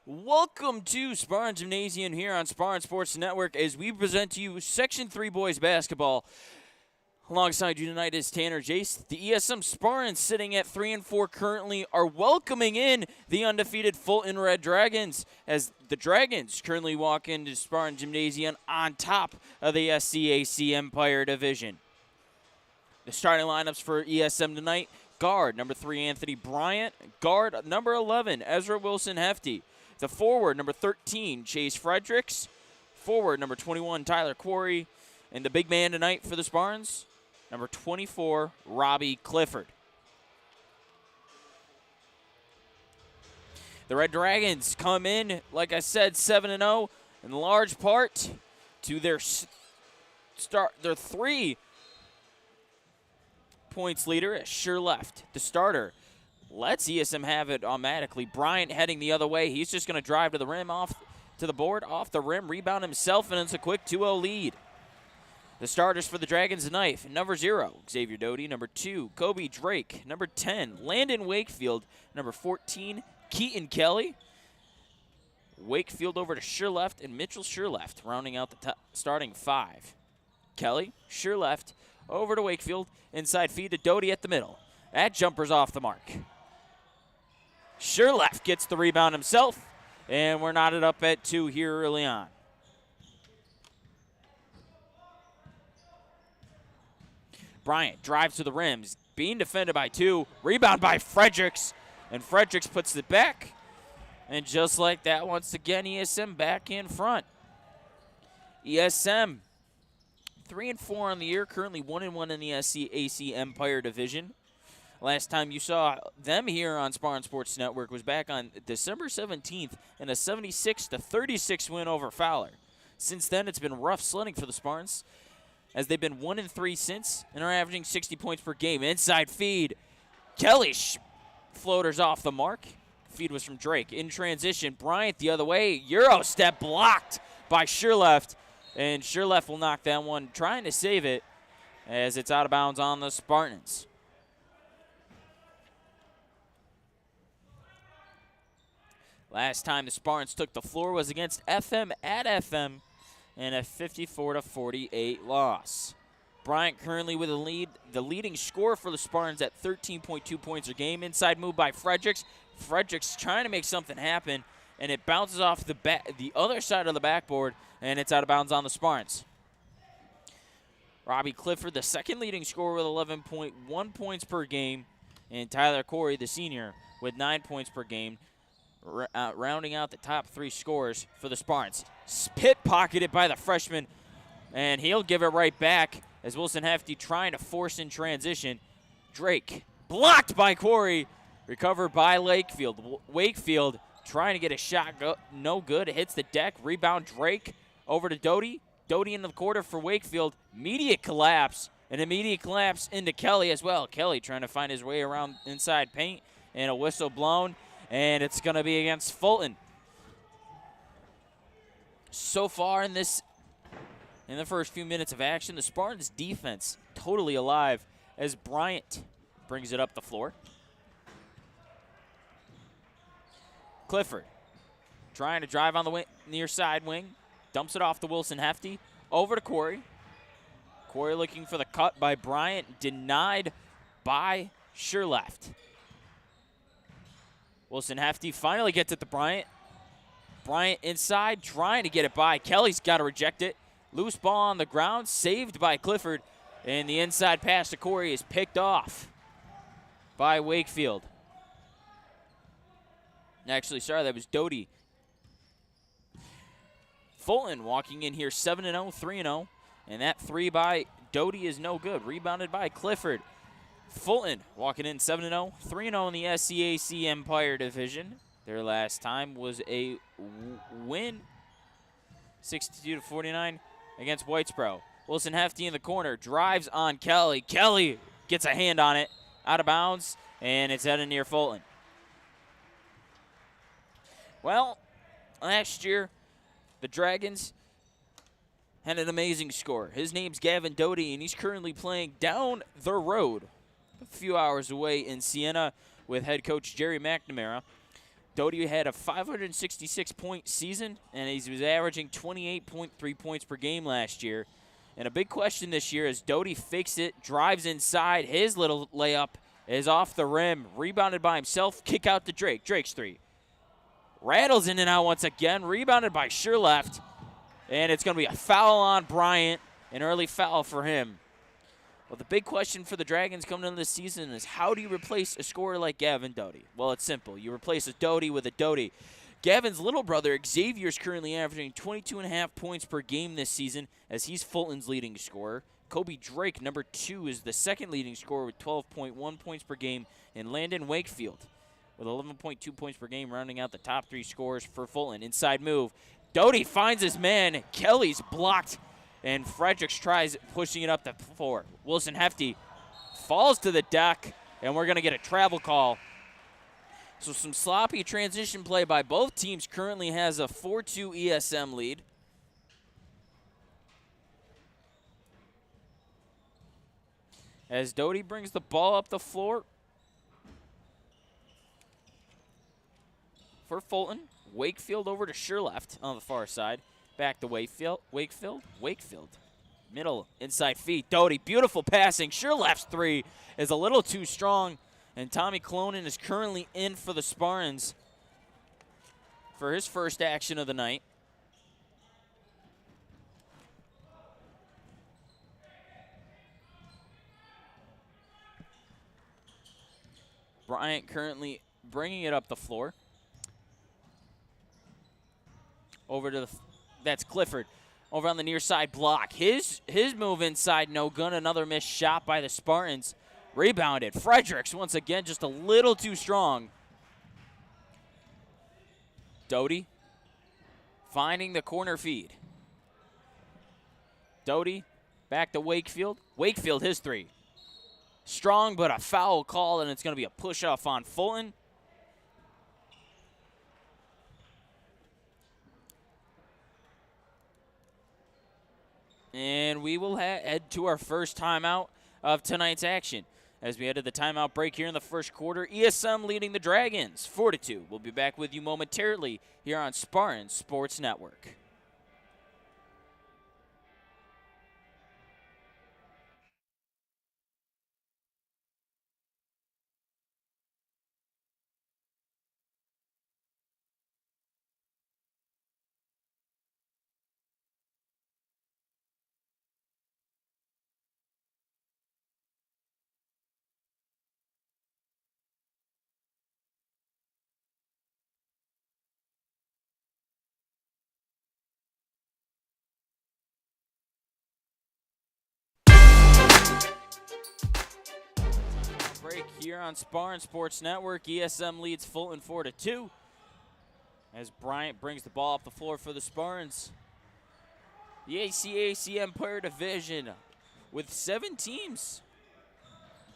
Welcome to Spartan Gymnasium here on Spartan Sports Network as we present to you Section 3 Boys Basketball. Alongside you tonight is Tanner Jace. The ESM Spartans, sitting at 3-4 currently, are welcoming in the undefeated Fulton Red Dragons as the Dragons currently walk into Spartan Gymnasium on top of the SCAC Empire Division. The starting lineups for ESM tonight: guard number 3 Anthony Bryant, guard number 11 Ezra Wilson Hefty, the forward number 13 Chase Fredericks, forward number 21 Tyler Quarry, and the big man tonight for the Spartans, number 24 Robbie Clifford. The Red Dragons come in, like I said, 7-0, in large part to their 3 points leader at sure left, the starter. Lets ESM have it automatically. Bryant heading the other way. He's just going to drive to the rim, off to the board, off the rim, rebound himself, and it's a quick 2-0 lead. The starters for the Dragons tonight: number 0, Xavier Doty; number 2, Kobe Drake; number 10, Landon Wakefield; number 14, Keaton Kelly. Wakefield over to sure left, and Mitchell sure left, rounding out the starting 5. Kelly, sure left, over to Wakefield, inside feed to Doty at the middle. That jumper's off the mark. Sure left gets the rebound himself, and we're knotted up at 2 here early on. Bryant drives to the rims, being defended by 2. Rebound by Fredericks, and Fredericks puts it back. And just like that, once again, ESM back in front. ESM 3-4 on the year, currently 1-1 in the SCAC Empire Division. Last time you saw them here on Spartan Sports Network was back on December 17th in a 76-36 win over Fowler. Since then, it's been rough sledding for the Spartans, as they've been 1-3 since and are averaging 60 points per game. Inside feed. Kelly floaters off the mark. Feed was from Drake. In transition, Bryant the other way. Euro step blocked by Sherleft, and Sherleft will knock that one, trying to save it as it's out of bounds on the Spartans. Last time the Spartans took the floor was against FM at FM in a 54-48 loss. Bryant currently with the leading scorer for the Spartans at 13.2 points a game. Inside move by Fredericks. Fredericks trying to make something happen, and it bounces off the other side of the backboard, and it's out of bounds on the Spartans. Robbie Clifford, the second leading scorer with 11.1 points per game, and Tyler Corey, the senior, with 9 points per game, rounding out the top 3 scorers for the Spartans. Pocketed by the freshman, and he'll give it right back as Wilson Hefty trying to force in transition. Drake blocked by Quarry, recovered by Wakefield trying to get a shot, no good. It hits the deck, rebound Drake over to Doty. Doty in the quarter for Wakefield. Immediate collapse, an immediate collapse into Kelly as well. Kelly trying to find his way around inside paint, and a whistle blown. And it's going to be against Fulton. So far in the first few minutes of action, the Spartans' defense totally alive as Bryant brings it up the floor. Clifford trying to drive on the near side wing. Dumps it off to Wilson Hefty. Over to Quarry. Quarry looking for the cut by Bryant. Denied by Sherleft. Wilson Hefty finally gets it to Bryant. Bryant inside, trying to get it by. Kelly's got to reject it. Loose ball on the ground, saved by Clifford. And the inside pass to Corey is picked off by Wakefield. Actually, sorry, that was Doty. Fulton walking in here 7-0, 3-0. And that 3 by Doty is no good. Rebounded by Clifford. Fulton walking in 7-0, 3-0 in the SCAC Empire Division. Their last time was a win, 62-49 against Whitesboro. Wilson Hefty in the corner, drives on Kelly. Kelly gets a hand on it, out of bounds, and it's headed near Fulton. Well, last year, the Dragons had an amazing scorer. His name's Gavin Doty, and he's currently playing down the road a few hours away in Siena with head coach Jerry McNamara. Doty had a 566-point season, and he was averaging 28.3 points per game last year. And a big question this year is Doty fakes it, drives inside. His little layup is off the rim, rebounded by himself, kick out to Drake. Drake's three. Rattles in and out once again, rebounded by Sherleft. And it's going to be a foul on Bryant, an early foul for him. Well, the big question for the Dragons coming into this season is how do you replace a scorer like Gavin Doty? Well, it's simple. You replace a Doty with a Doty. Gavin's little brother, Xavier, is currently averaging 22.5 points per game this season as he's Fulton's leading scorer. Kobe Drake, number 2, is the second leading scorer with 12.1 points per game. And Landon Wakefield with 11.2 points per game, rounding out the top 3 scorers for Fulton. Inside move. Doty finds his man. Kelly's blocked. And Fredericks tries pushing it up the floor. Wilson Hefty falls to the deck, and we're going to get a travel call. So some sloppy transition play by both teams. Currently has a 4-2 ESM lead. As Doty brings the ball up the floor for Fulton. Wakefield over to Sherleft on the far side. Back to Wakefield. Middle, inside feed. Doty, beautiful passing. Sherleft's three is a little too strong. And Tommy Clonan is currently in for the Spartans for his first action of the night. Bryant currently bringing it up the floor. Over to the, that's Clifford. Over on the near side block. His move inside, no good. Another missed shot by the Spartans. Rebounded. Fredericks once again just a little too strong. Doty finding the corner feed. Doty back to Wakefield. Wakefield, his three. Strong, but a foul call, and it's going to be a push-off on Fulton. And we will head to our first timeout of tonight's action. As we head to the timeout break here in the first quarter, ESM leading the Dragons 4-2. We'll be back with you momentarily here on Spartan Sports Network. Break here on Spartan Sports Network. ESM leads Fulton 4-2 as Bryant brings the ball up the floor for the Spartans. The ACAC Empire Division with 7 teams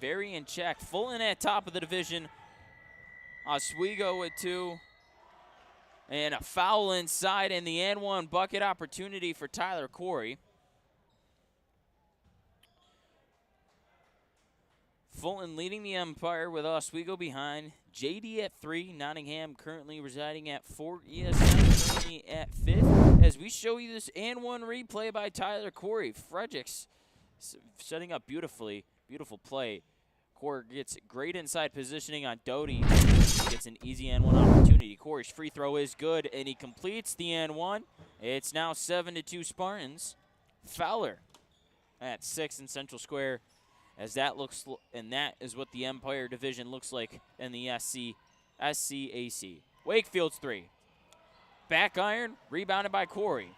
very in check. Fulton at top of the division. Oswego with 2. And a foul inside and the and one bucket opportunity for Tyler Corey. Fulton leading the Empire with Oswego behind. JD at 3. Nottingham currently residing at 4. ESM currently at 5th. As we show you this and one replay by Tyler Corey. Fredericks setting up beautifully. Beautiful play. Corey gets great inside positioning on Doty. Gets an easy and one opportunity. Corey's free throw is good, and he completes the and one. It's now 7-2 Spartans. Fowler at 6 in Central Square. As that looks, and that is what the Empire Division looks like in the SCAC. Wakefield's 3. Back iron, rebounded by Corey.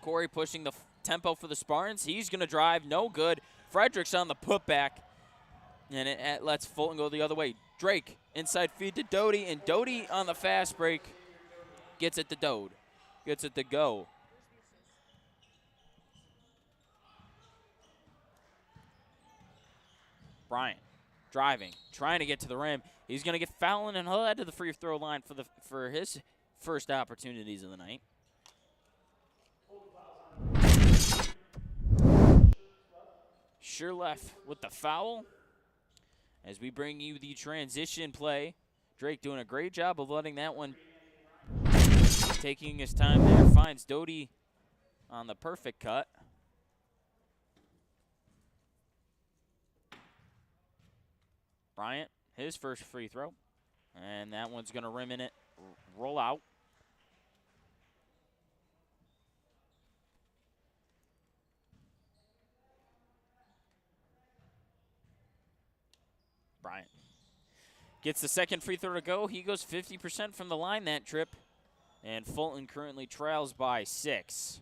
Corey pushing the tempo for the Spartans. He's going to drive, no good. Fredericks on the putback, and it lets Fulton go the other way. Drake, inside feed to Doty, and Doty on the fast break gets it to Dode. Gets it to go. Bryant driving, trying to get to the rim. He's going to get fouling, and he'll head to the free throw line for his first opportunities of the night. Sherleft with the foul as we bring you the transition play Drake doing a great job of letting that one, taking his time there, finds Doty on the perfect cut. Bryant, his first free throw. And that one's going to rim in it, roll out. Bryant gets the second free throw to go. He goes 50% from the line that trip. And Fulton currently trails by 6.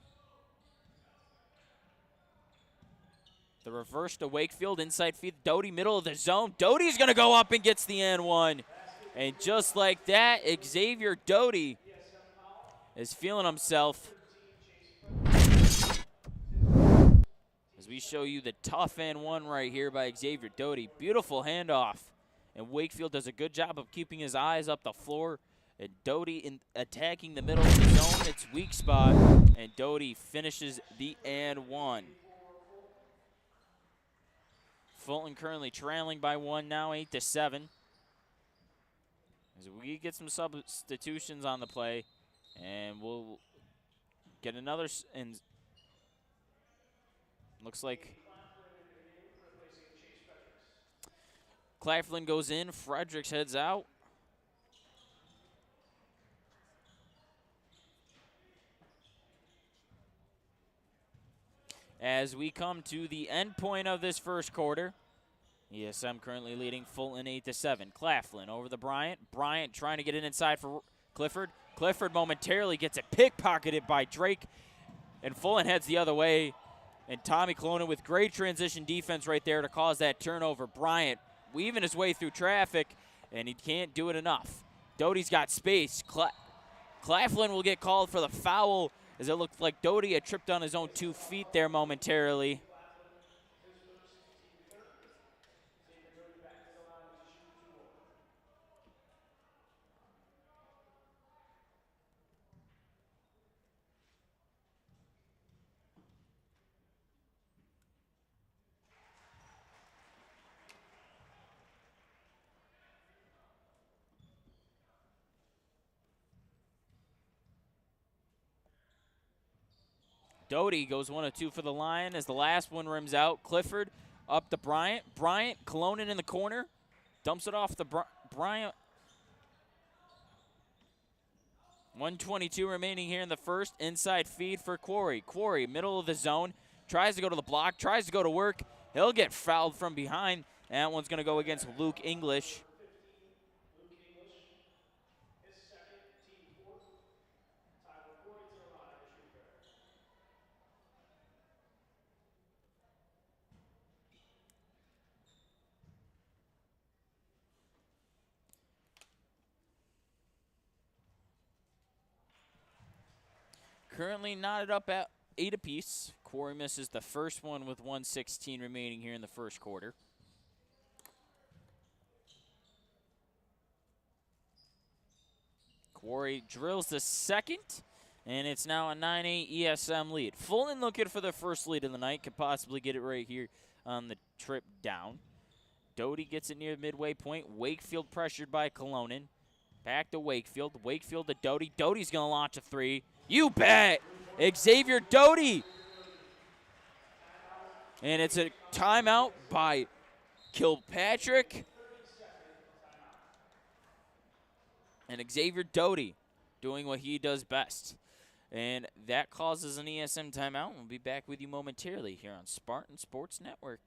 The reverse to Wakefield, inside feed, Doty, middle of the zone. Doty's going to go up and gets the and one. And just like that, Xavier Doty is feeling himself. As we show you the tough and one right here by Xavier Doty. Beautiful handoff. And Wakefield does a good job of keeping his eyes up the floor. And Doty in attacking the middle of the zone, its weak spot. And Doty finishes the and one. Fulton currently trailing by 1 now, 8-7. As we get some substitutions on the play, and we'll get another, and looks like Claflin goes in, Fredericks heads out. As we come to the end point of this first quarter, ESM currently leading Fulton 8-7. Claflin over the Bryant. Bryant trying to get it inside for Clifford. Clifford momentarily gets it pickpocketed by Drake, and Fulton heads the other way. And Tommy Colonin with great transition defense right there to cause that turnover. Bryant weaving his way through traffic, and he can't do it enough. Doty's got space. Claflin will get called for the foul, as it looked like Doty had tripped on his own 2 feet there momentarily. Doty goes 1 of 2 for the line as the last one rims out. Clifford up to Bryant. Bryant, Colonin in the corner. Dumps it off the Bryant. 1:22 remaining here in the first. Inside feed for Quarry. Quarry, middle of the zone. Tries to go to the block. Tries to go to work. He'll get fouled from behind. And that one's going to go against Luke English. Currently knotted up at 8 apiece. Quarry misses the first one with 1:16 remaining here in the first quarter. Quarry drills the second, and it's now a 9-8 ESM lead. Fulton looking for their first lead of the night. Could possibly get it right here on the trip down. Doty gets it near the midway point. Wakefield pressured by Colonin. Back to Wakefield. Wakefield to Doty. Doty's going to launch a 3. You bet! Xavier Doty! And it's a timeout by Kilpatrick. And Xavier Doty doing what he does best. And that causes an ESM timeout. We'll be back with you momentarily here on Spartan Sports Network.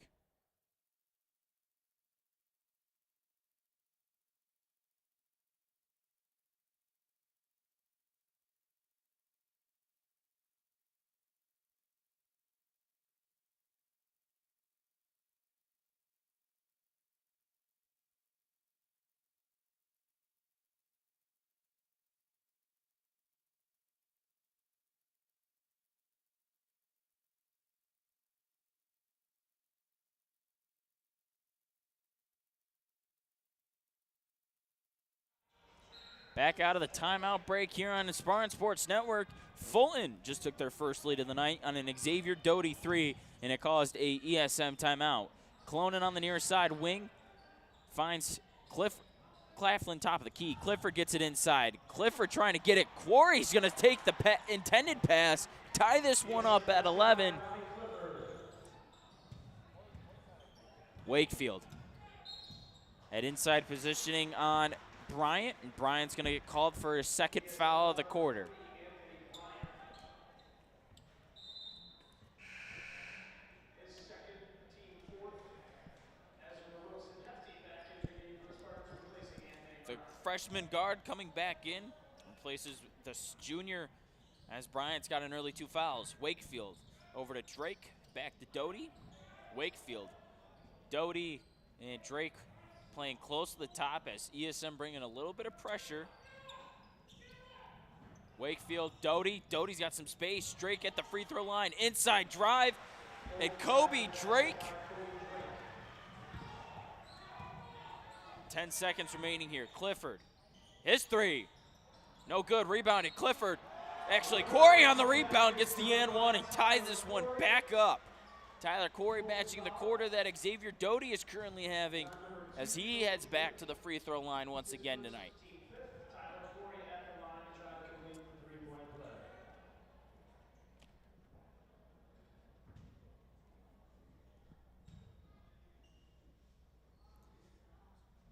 Back out of the timeout break here on the Spartan Sports Network. Fulton just took their first lead of the night on an Xavier Doty 3, and it caused a ESM timeout. Colonin on the near side wing finds Claflin top of the key. Clifford gets it inside. Clifford trying to get it. Quarry's going to take the intended pass, tie this one up at 11. Wakefield at inside positioning on Bryant, and Bryant's going to get called for his second foul of the quarter. The freshman guard coming back in, replaces the junior as Bryant's got an early 2 fouls. Wakefield over to Drake, back to Doty. Wakefield, Doty, and Drake playing close to the top as ESM bringing a little bit of pressure. Wakefield, Doty. Doty's got some space. Drake at the free throw line. Inside drive. And Kobe Drake. 10 seconds remaining here. Clifford, his 3. No good. Rebounded. Clifford. Actually, Corey on the rebound gets the and one and ties this one back up. Tyler Corey matching the quarter that Xavier Doty is currently having as he heads back to the free throw line once again tonight.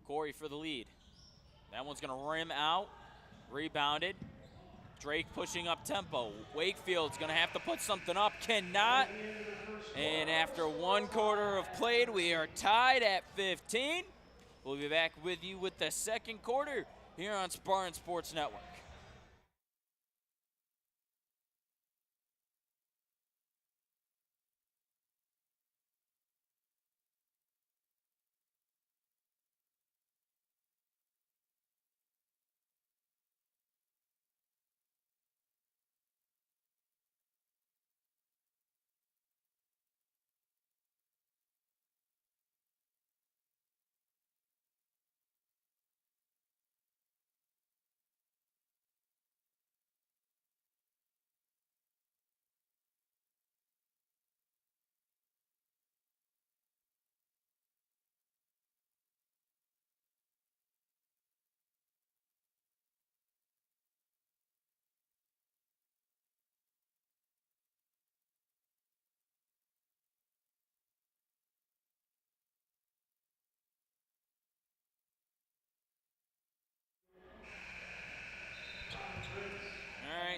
Corey for the lead. That one's going to rim out. Rebounded. Drake pushing up tempo. Wakefield's going to have to put something up. Cannot. And after 1 quarter of played, we are tied at 15. We'll be back with you with the second quarter here on Spartan Sports Network.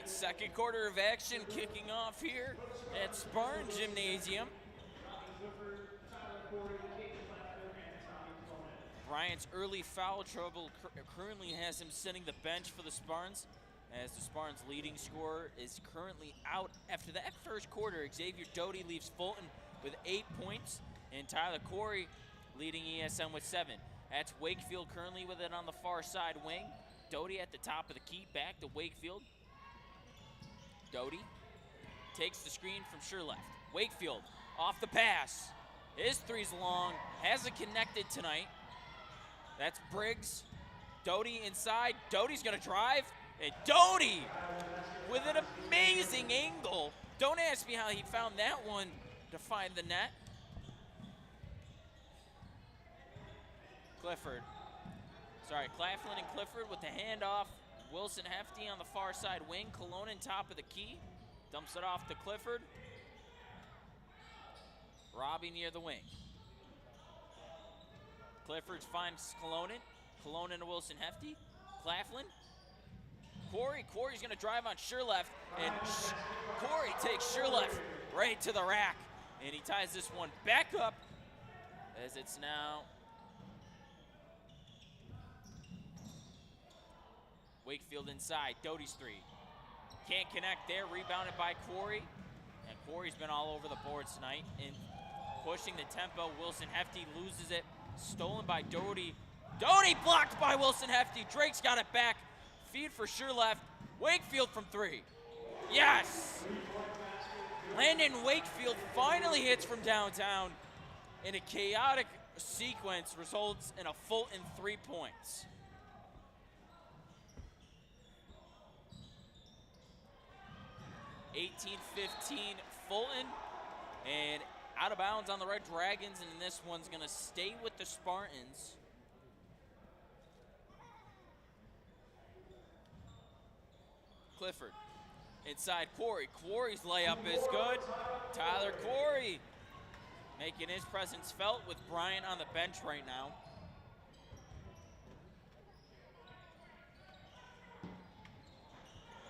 Second quarter of action kicking off here at Spartan Gymnasium. Bryant's early foul trouble currently has him sitting the bench for the Spartans, as the Spartans' leading scorer is currently out. After that first quarter, Xavier Doty leaves Fulton with 8 points, and Tyler Corey leading ESM with 7. That's Wakefield currently with it on the far side wing. Doty at the top of the key, back to Wakefield. Doty takes the screen from Sherleft. Wakefield off the pass. His 3's long, hasn't connected tonight. That's Briggs. Doty inside. Doty's gonna drive, and Doty with an amazing angle. Don't ask me how he found that one to find the net. Claflin and Clifford with the handoff. Wilson Hefty on the far side wing. Colonen top of the key. Dumps it off to Clifford. Robbie near the wing. Clifford finds Colonen. Colonen to Wilson Hefty. Claflin. Corey's going to drive on Sherleft, and Corey takes Sherleft right to the rack, and he ties this one back up as it's now Wakefield inside. Doty's 3. Can't connect there. Rebounded by Corey. And Corey's been all over the boards tonight. And pushing the tempo. Wilson Hefty loses it. Stolen by Doty. Doty blocked by Wilson Hefty. Drake's got it back. Feed for Sherleft. Wakefield from 3. Yes! Landon Wakefield finally hits from downtown. And a chaotic sequence results in a Fulton 3 points. 18-15 Fulton, and out of bounds on the Red Dragons, and this one's gonna stay with the Spartans. Clifford. Inside Corey. Corey's layup is good. Tyler Corey making his presence felt with Bryant on the bench right now.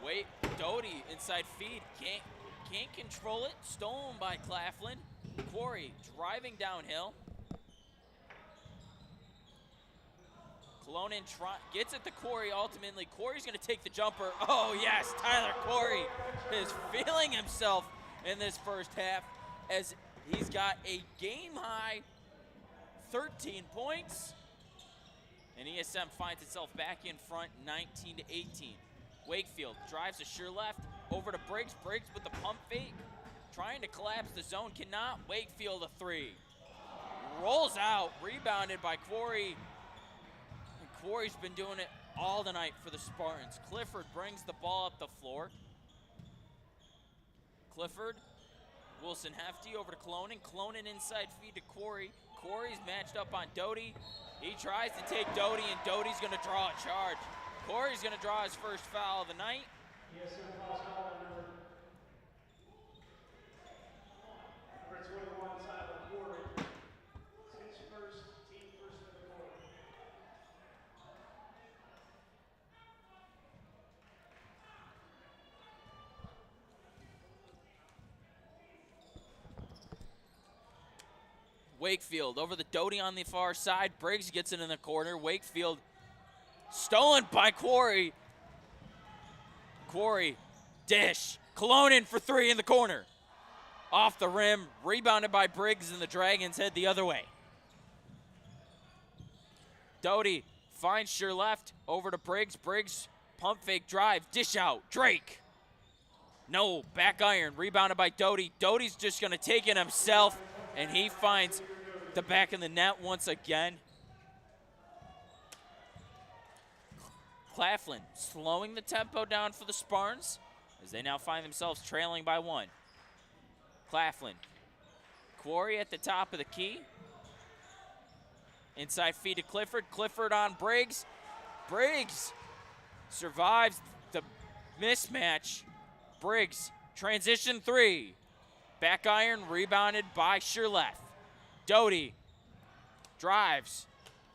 Wait, Doty inside feed. Can't control it. Stolen by Claflin. Corey driving downhill. Colonin gets it to Corey ultimately. Corey's going to take the jumper. Oh, yes, Tyler Corey is feeling himself in this first half as he's got a game-high 13 points. And ESM finds itself back in front 19-18. Wakefield drives a sure left over to Briggs. Briggs with the pump fake. Trying to collapse the zone, cannot. Wakefield a three. Rolls out, rebounded by Corey. Corey's been doing it all tonight for the Spartans. Clifford brings the ball up the floor. Clifford, Wilson Hefty over to Clonin. Clonin inside feed to Corey. Corey's matched up on Doty. He tries to take Doty, and Doty's going to draw a charge. Corey's going to draw his first foul of the night. Wakefield over the Doty on the far side. Briggs gets it in the corner. Wakefield stolen by Corey. Corey, dish. Colonin for three in the corner. Off the rim, rebounded by Briggs, and the Dragons head the other way. Doty finds sure left, over to Briggs. Briggs, pump fake drive, dish out, Drake. No, back iron, rebounded by Doty. Doty's just gonna take it himself, and he finds the back of the net once again. Claflin slowing the tempo down for the Spartans as they now find themselves trailing by one. Claflin. Corey at the top of the key. Inside feed to Clifford. Clifford on Briggs. Briggs survives the mismatch. Briggs, transition three. Back iron, rebounded by Sherleth. Doty drives,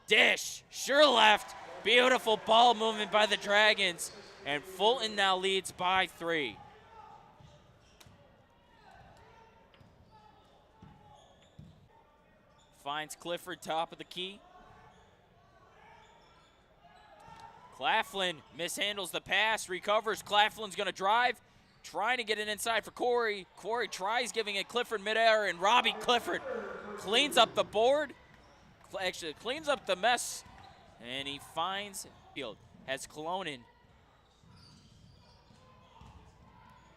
dish, Sherleth. Beautiful ball movement by the Dragons, and Fulton now leads by 3. Finds Clifford top of the key. Claflin mishandles the pass, recovers. Claflin's gonna drive, trying to get it inside for Corey. Corey tries giving it Clifford midair, and Robbie Clifford cleans up the board. Actually, cleans up the mess, and he finds field. Has Colonin.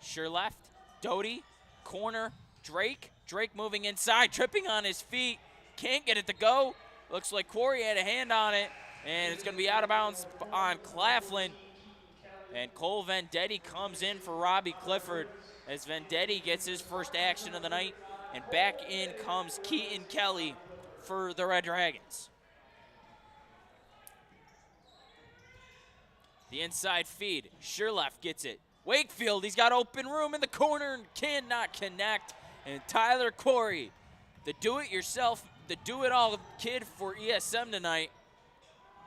Sure left. Doty, corner, Drake. Drake moving inside, tripping on his feet. Can't get it to go. Looks like Corey had a hand on it, and it's going to be out of bounds on Claflin. And Cole Vendetti comes in for Robbie Clifford as Vendetti gets his first action of the night. And back in comes Keaton Kelly for the Red Dragons. The inside feed, Sherleth gets it. Wakefield, he's got open room in the corner and cannot connect. And Tyler Corey, the do-it-yourself, the do-it-all kid for ESM tonight,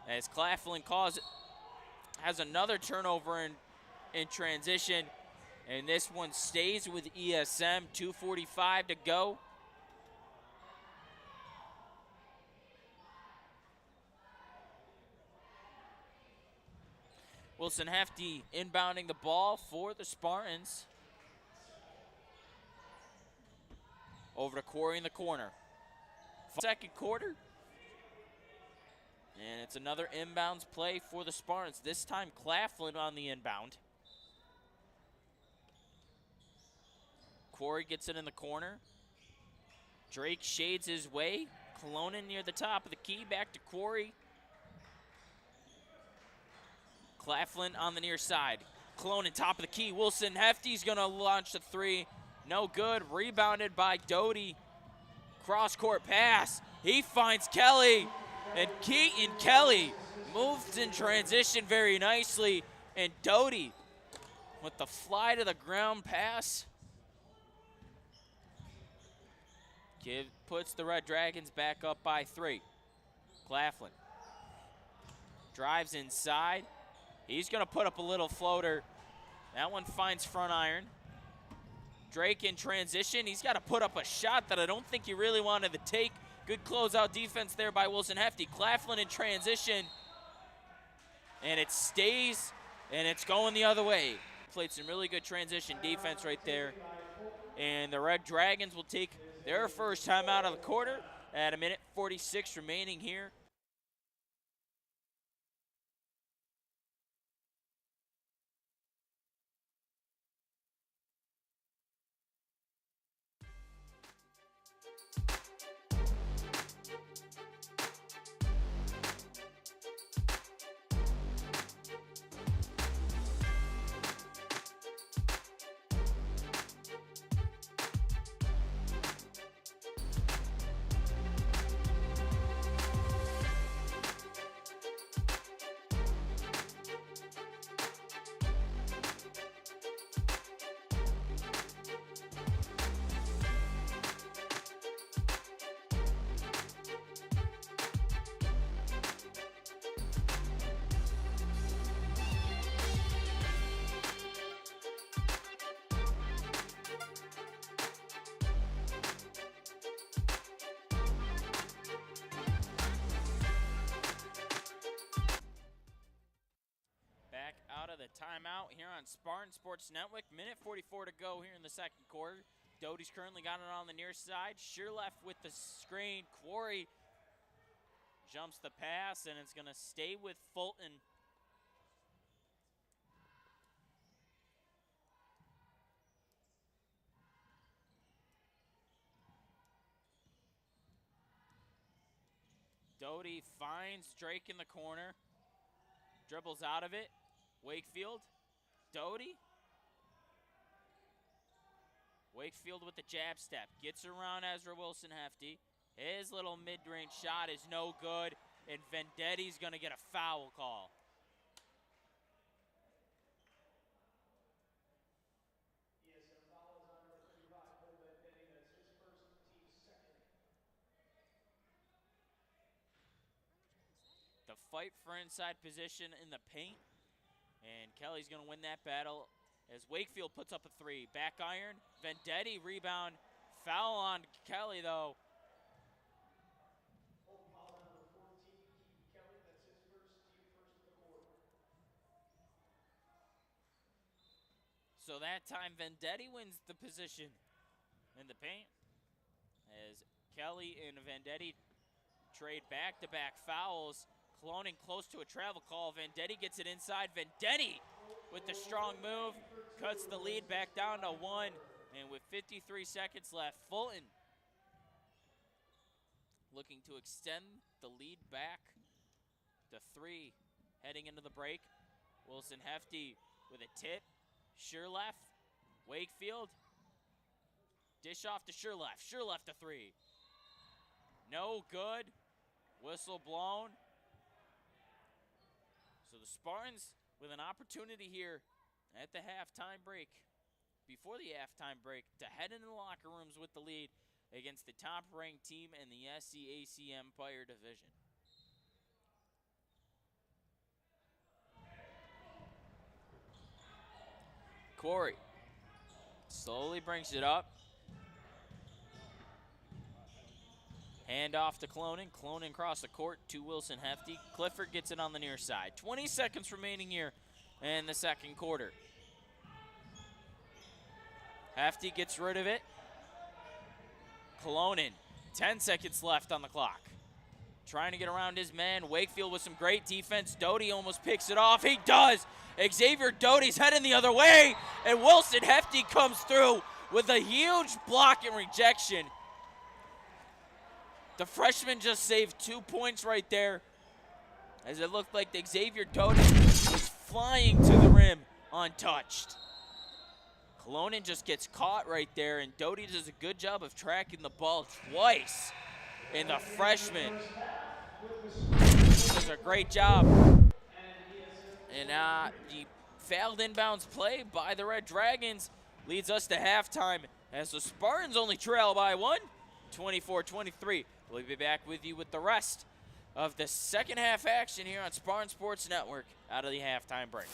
as Claflin has another turnover in transition, and this one stays with ESM. 2:45 to go. Wilson Hefty inbounding the ball for the Spartans. Over to Corey in the corner. Second quarter. And it's another inbounds play for the Spartans. This time Claflin on the inbound. Corey gets it in the corner. Drake shades his way. Colonin near the top of the key. Back to Corey. Claflin on the near side. Colonin top of the key. Wilson Hefty's going to launch the three. No good. Rebounded by Doty. Cross-court pass. He finds Kelly. And Keaton Kelly moves in transition very nicely. And Doty, with the fly to the ground pass. Puts the Red Dragons back up by 3. Claflin drives inside. He's going to put up a little floater. That one finds front iron. Drake in transition. He's got to put up a shot that I don't think he really wanted to take. Good closeout defense there by Wilson Hefty. Claflin in transition. And it stays, and it's going the other way. Played some really good transition defense right there. And the Red Dragons will take their first time out of the quarter at 1:46 remaining here. The timeout here on Spartan Sports Network. 1:44 to go here in the second quarter. Doty's currently got it on the near side. Sheer left with the screen. Quarry jumps the pass, and it's going to stay with Fulton. Doty finds Drake in the corner. Dribbles out of it. Wakefield, Doty. Wakefield with the jab step. Gets around Ezra Wilson Hefty. His little mid-range shot is no good, and Vendetti's going to get a foul call. SSN foul is on number 35, Cole Vendetti. That's his first, team's second. The fight for inside position in the paint. And Kelly's going to win that battle as Wakefield puts up a 3. Back iron, Vendetti rebound. Foul on Kelly, though. Foul on number 14, Keaton Kelly. That's his first, team first of the quarter. So that time, Vendetti wins the position in the paint as Kelly and Vendetti trade back-to-back fouls. Cloning close to a travel call. Vendetti gets it inside. Vendetti with the strong move cuts the lead back down to 1. And with 53 seconds left, Fulton looking to extend the lead back to 3 heading into the break. Wilson Hefty with a tip. Sherlef. Wakefield. Dish off to Sherlef. Sherlef to 3. No good. Whistle blown. So the Spartans with an opportunity here at the halftime break, before the halftime break, to head into the locker rooms with the lead against the top-ranked team in the SCAC Empire Division. Corey slowly brings it up. Hand off to Cloning. Cloning across the court to Wilson Hefty. Clifford gets it on the near side. 20 seconds remaining here in the second quarter. Hefty gets rid of it. Cloning, 10 seconds left on the clock. Trying to get around his man. Wakefield with some great defense. Doty almost picks it off. He does. Xavier Doty's heading the other way. And Wilson Hefty comes through with a huge block and rejection. The freshman just saved 2 points right there, as it looked like Xavier Doty was flying to the rim untouched. Colonin just gets caught right there, and Doty does a good job of tracking the ball twice. And the freshman does a great job. And the Failed inbounds play by the Red Dragons leads us to halftime as the Spartans only trail by one, 24-23. We'll be back with you with the rest of the second half action here on Spartan Sports Network out of the halftime break.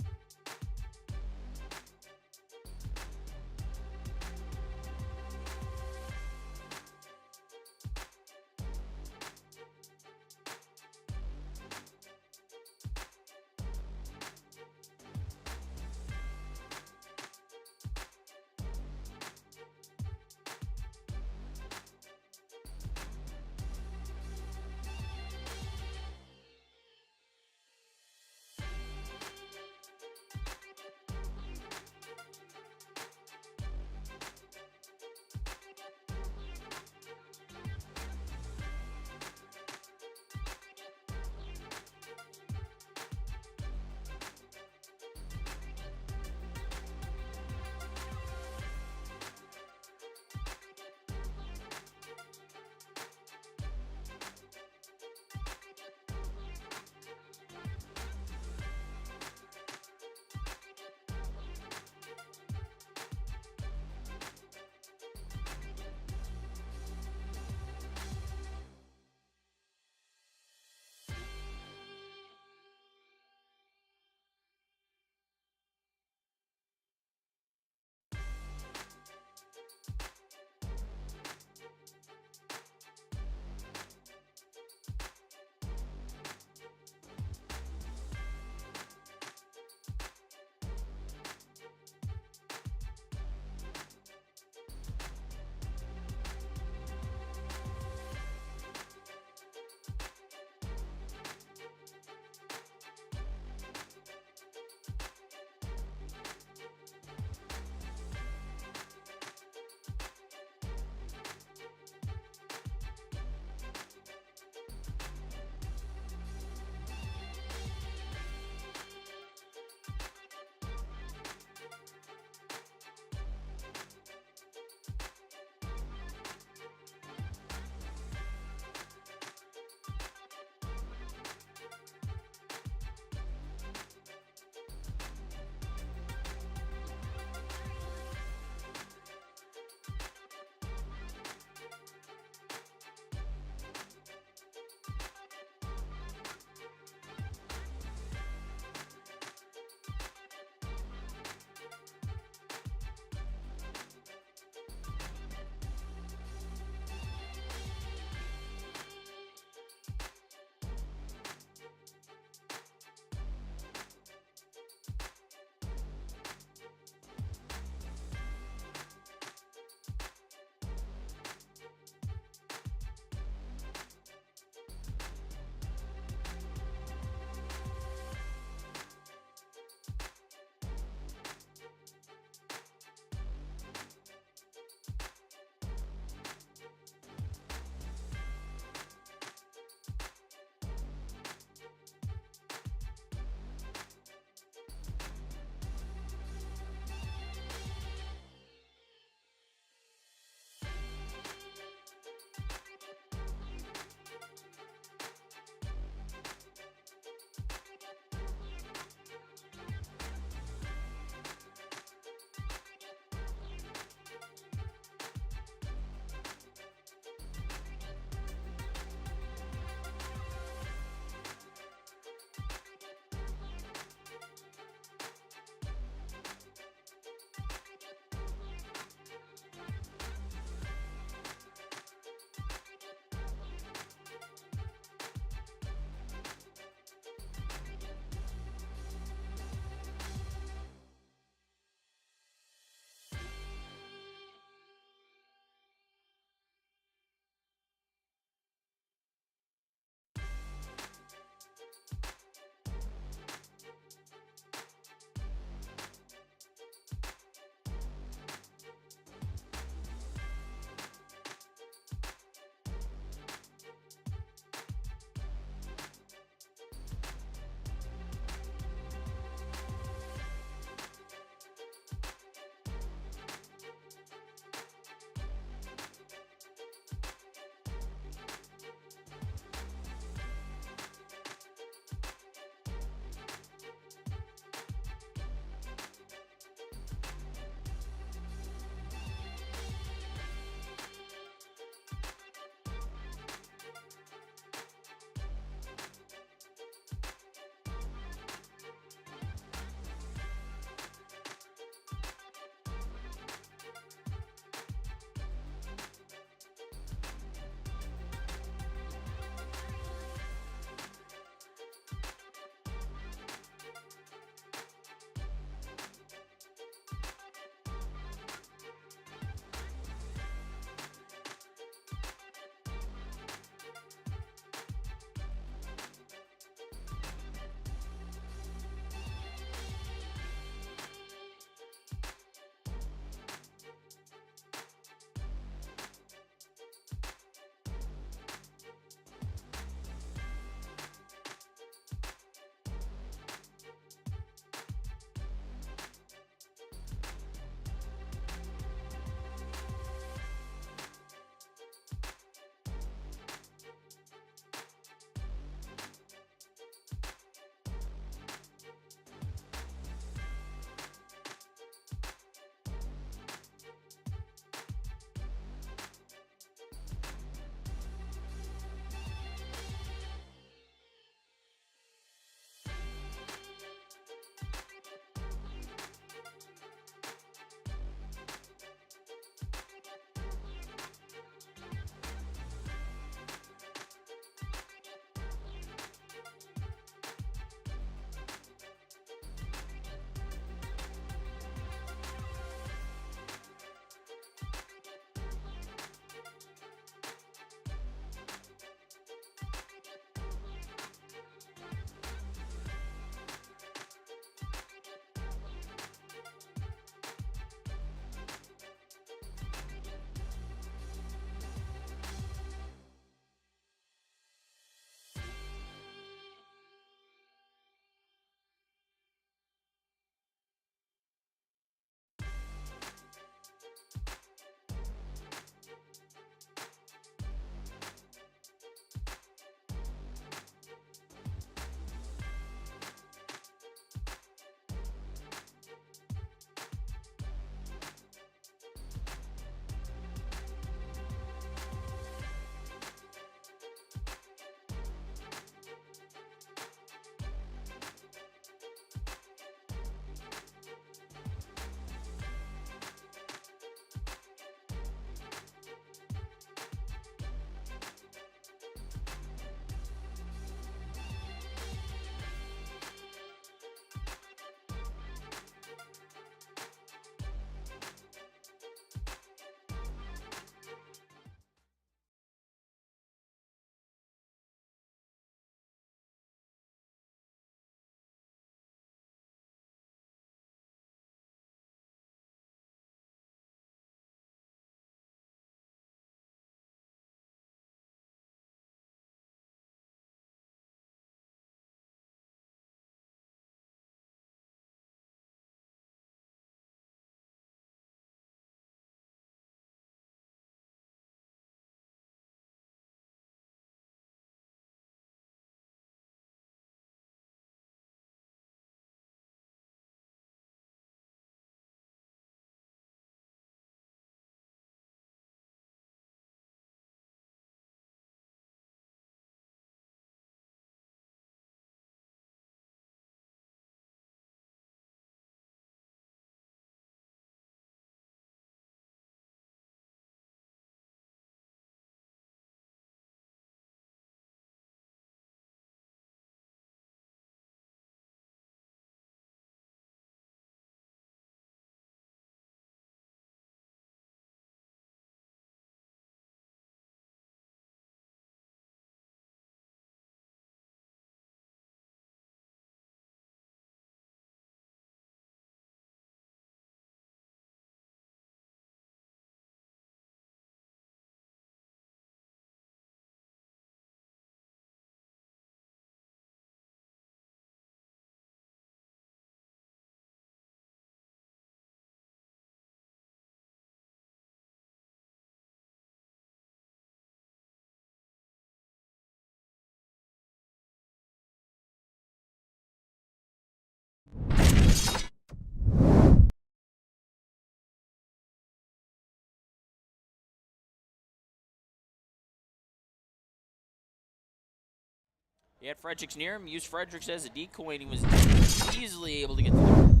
He had Fredericks near him, used Fredericks as a decoy, and he was easily able to get through.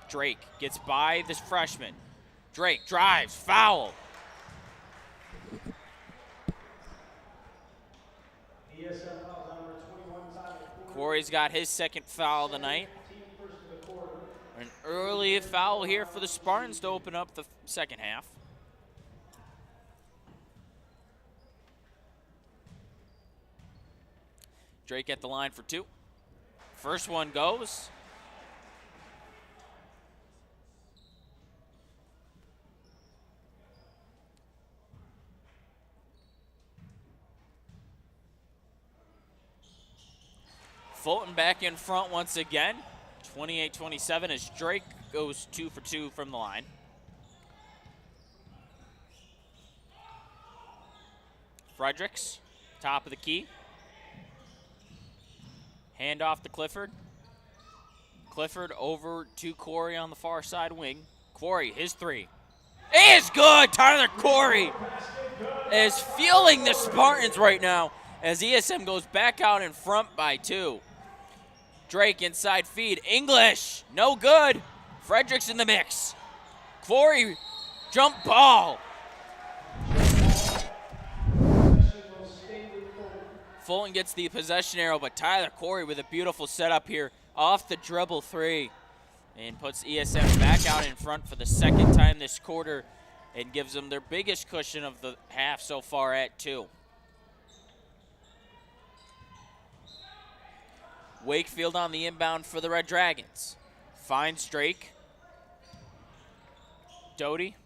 Drake gets by this freshman. Drake drives, foul. ESM fouls on number 21 time. Corey's got his second foul of the night. An early foul here for the Spartans to open up the second half. Drake at the line for two. First one goes. Fulton back in front once again. 28-27 as Drake goes 2 for 2 from the line. Fredericks, top of the key. Hand off to Clifford. Clifford over to Corey on the far side wing. Corey, his three. Is good! Tyler Corey is fueling the Spartans right now as ESM goes back out in front by 2. Drake inside feed. English, no good. Fredericks in the mix. Corey, jump ball. Fulton gets the possession arrow, but Tyler Corey with a beautiful setup here off the dribble 3 and puts ESM back out in front for the second time this quarter and gives them their biggest cushion of the half so far at 2. Wakefield on the inbound for the Red Dragons. Finds Drake. Doty.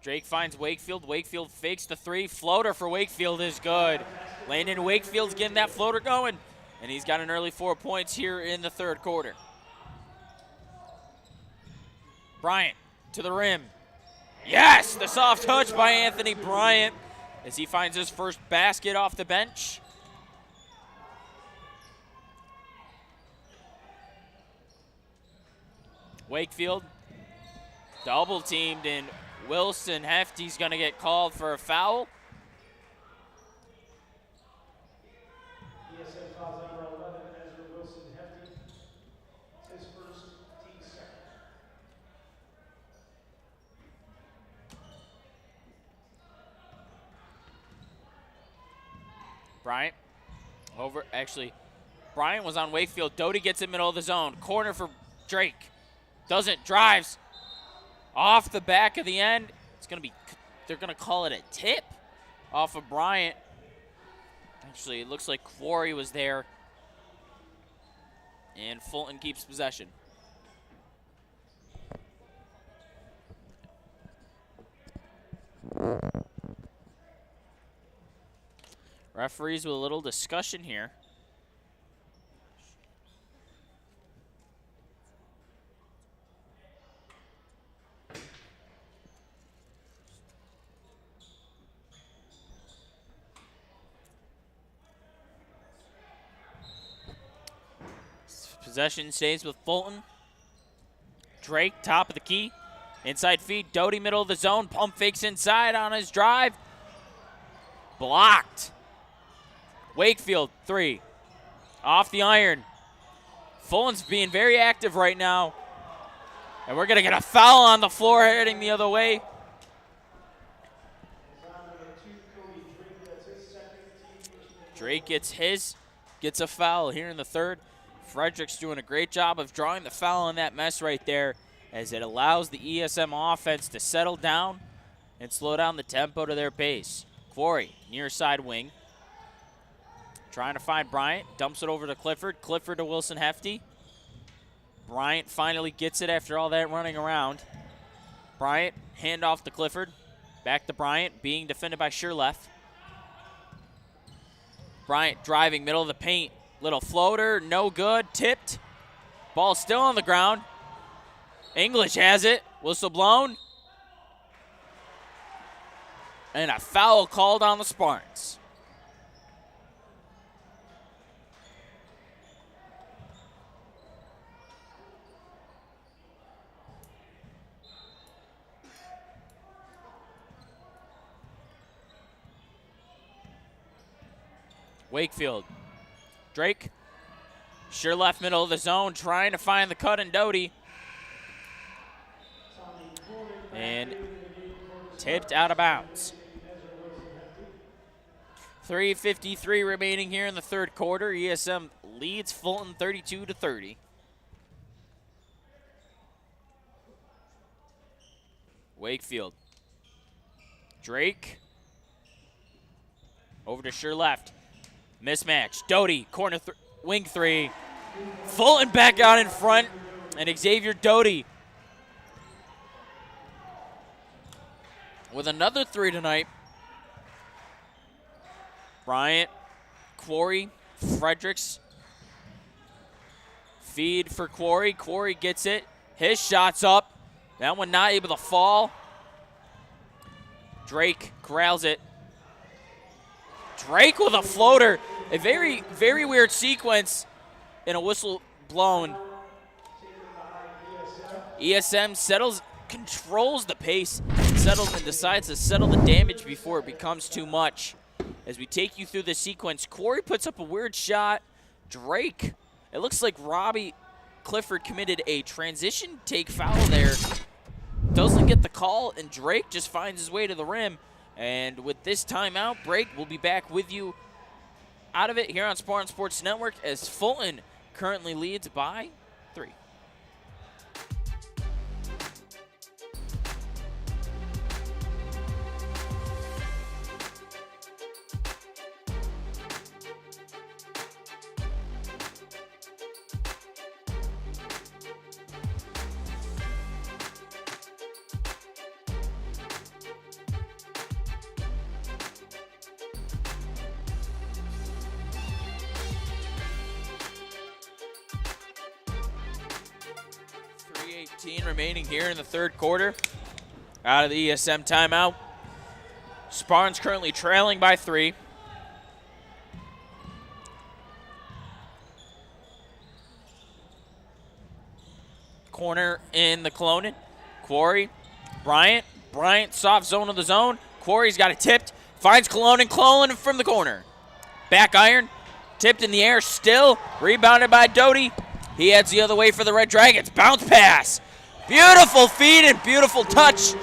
Drake finds Wakefield. Wakefield fakes the 3. Floater for Wakefield is good. Landon Wakefield's getting that floater going, and he's got an early 4 points here in the third quarter. Bryant to the rim. Yes, the soft touch by Anthony Bryant as he finds his first basket off the bench. Wakefield double teamed, and Wilson Hefty's going to get called for a foul. ESM fouls number 11, Ezra Wilson Hefty. It's his first, team second. Bryant Bryant was on Wakefield. Doty gets in middle of the zone. Corner for Drake. Doesn't, drives. Off the back of the end. They're gonna call it a tip off of Bryant. Actually, it looks like Quarry was there. And Fulton keeps possession. Referees with a little discussion here. Possession stays with Fulton. Drake, top of the key. Inside feed, Doty, middle of the zone. Pump fakes inside on his drive. Blocked. Wakefield, 3. Off the iron. Fulton's being very active right now. And we're going to get a foul on the floor heading the other way. Drake gets a foul here in the third. Fredericks doing a great job of drawing the foul on that mess right there as it allows the ESM offense to settle down and slow down the tempo to their pace. Quarry, near side wing. Trying to find Bryant, dumps it over to Clifford. Clifford to Wilson Hefty. Bryant finally gets it after all that running around. Bryant, hand off to Clifford. Back to Bryant, being defended by Sherleff. Bryant driving middle of the paint. Little floater, no good, tipped. Ball still on the ground. English has it, whistle blown. And a foul called on the Spartans. Wakefield. Drake. Sure left middle of the zone, trying to find the cut in Doty. And tipped out of bounds. 3:53 remaining here in the third quarter. ESM leads Fulton 32-30. Wakefield. Drake. Over to sure left. Mismatch. Doty, corner wing three. Fulton back out in front, and Xavier Doty with another three tonight. Bryant, Quarry, Fredericks. Feed for Quarry. Quarry gets it. His shot's up. That one not able to fall. Drake corrals it. Drake with a floater. A very, very weird sequence and a whistle blown. ESM controls the pace, and decides to settle the damage before it becomes too much. As we take you through the sequence, Quarry puts up a weird shot. Drake, it looks like Robbie Clifford committed a transition take foul there. Doesn't get the call, and Drake just finds his way to the rim. And with this timeout break, we'll be back with you out of it here on Spartan Sports Network as Fulton currently leads by 3. Remaining here in the third quarter. Out of the ESM timeout. Spartans currently trailing by 3. Corner in the Cologne. Quarry. Bryant. Bryant soft zone of the zone. Quarry's got it tipped. Finds Cologne. Cologne from the corner. Back iron. Tipped in the air still. Rebounded by Doty. He heads the other way for the Red Dragons. Bounce pass. Beautiful feed and beautiful touch.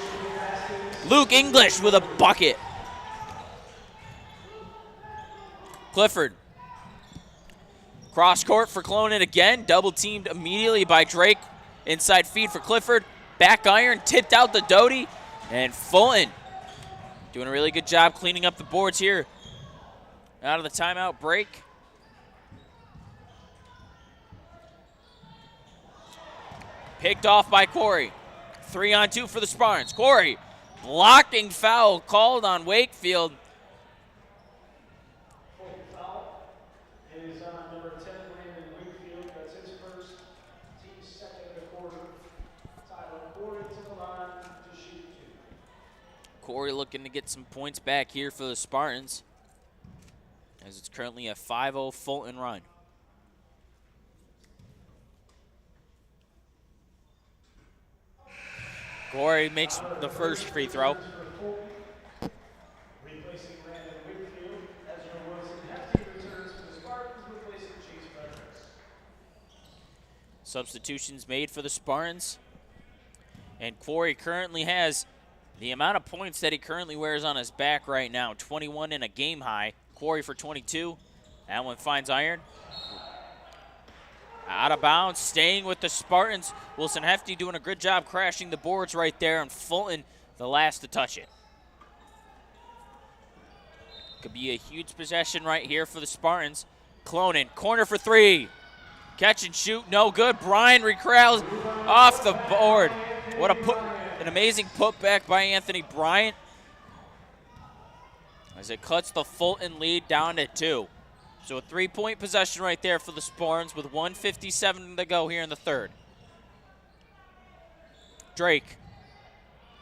Luke English with a bucket. Clifford. Cross court for Cologne again. Double teamed immediately by Drake. Inside feed for Clifford. Back iron, tipped out the Doty. And Fulton doing a really good job cleaning up the boards here. Out of the timeout break. Picked off by Quarry. 3-on-2 for the Spartans. Quarry, blocking foul called on Wakefield. Foul is on number 10, Brandon Wakefield. That's his first, team's second of the quarter. Tyler Quarry to the line to shoot 2. Quarry looking to get some points back here for the Spartans, as it's currently a 5-0 Fulton run. Quarry makes the first free throw. Replacing Brandon Wakefield. Ezra Wilson Hefty returns to the Spartans, replacing Chase Fredericks. Substitutions made for the Spartans. And Quarry currently has the amount of points that he currently wears on his back right now. 21 in a game high. Quarry for 22. That one finds iron. Out of bounds, staying with the Spartans. Wilson Hefty doing a good job crashing the boards right there, and Fulton the last to touch it. Could be a huge possession right here for the Spartans. Clonin, corner for 3. Catch and shoot, no good. Brian recrowls off the board. What an amazing putback by Anthony Bryant, as it cuts the Fulton lead down to 2. So a 3-point possession right there for the Spartans with 1:57 to go here in the third. Drake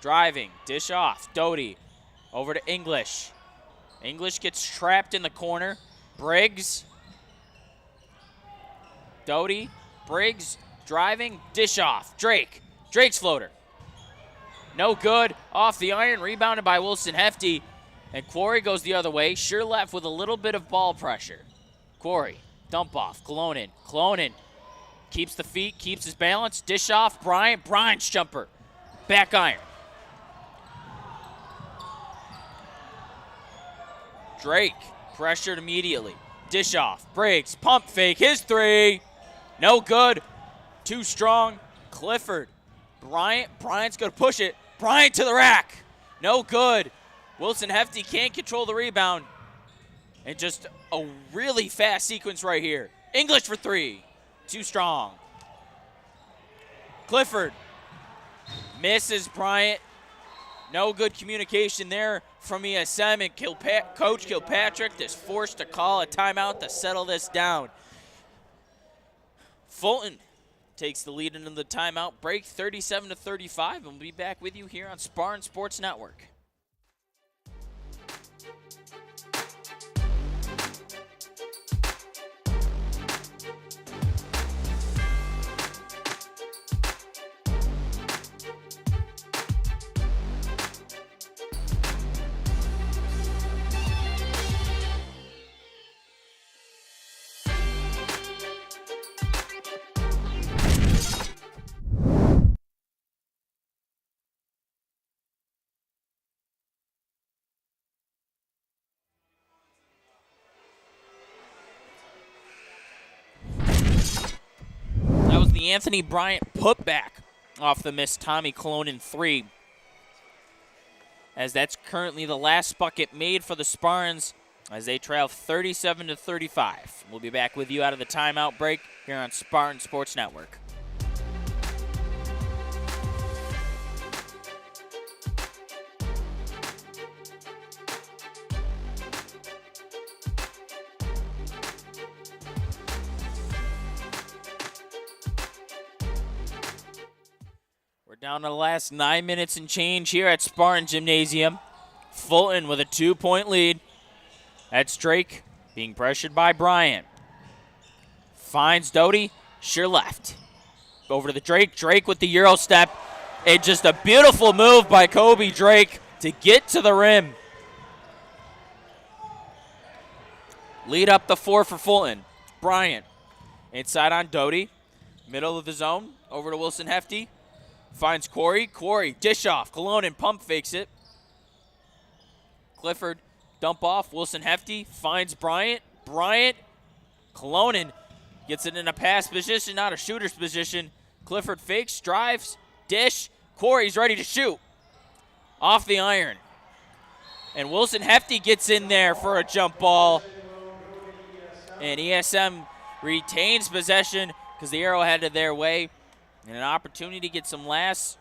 driving, dish off. Doty over to English. English gets trapped in the corner. Briggs. Doty, Briggs driving, dish off. Drake. Drake's floater. No good. Off the iron, rebounded by Wilson Hefty. And Quarry goes the other way. Sure left with a little bit of ball pressure. Quarry, dump off. Colonin. Colonin keeps the feet, keeps his balance. Dish off. Bryant. Bryant's jumper. Back iron. Drake pressured immediately. Dish off. Briggs. Pump fake. His three. No good. Too strong. Clifford. Bryant. Bryant's going to push it. Bryant to the rack. No good. Wilson Hefty can't control the rebound. And just a really fast sequence right here. English for three. Too strong. Clifford misses Bryant. No good communication there from ESM, and Coach Kilpatrick is forced to call a timeout to settle this down. Fulton takes the lead into the timeout break, 37-35, and we'll be back with you here on Spartan Sports Network. The Anthony Bryant putback off the missed Tommy Colonin three, as that's currently the last bucket made for the Spartans as they trail 37-35. We'll be back with you out of the timeout break here on Spartan Sports Network. Down to the last 9 minutes and change here at Spartan Gymnasium. Fulton with a 2-point lead. That's Drake being pressured by Bryant. Finds Doty, sure left. Over to the Drake. Drake with the Euro step. And just a beautiful move by Kobe Drake to get to the rim. Lead up the 4 for Fulton. Bryant inside on Doty. Middle of the zone. Over to Wilson Hefty. Finds Quarry. Quarry, dish off. Colonin pump fakes it. Clifford, dump off. Wilson Hefty finds Bryant. Bryant, Colonin gets it in a pass position, not a shooter's position. Clifford fakes, drives, dish. Quarry's ready to shoot. Off the iron. And Wilson Hefty gets in there for a jump ball. And ESM retains possession because the arrow headed their way. And an opportunity to get some last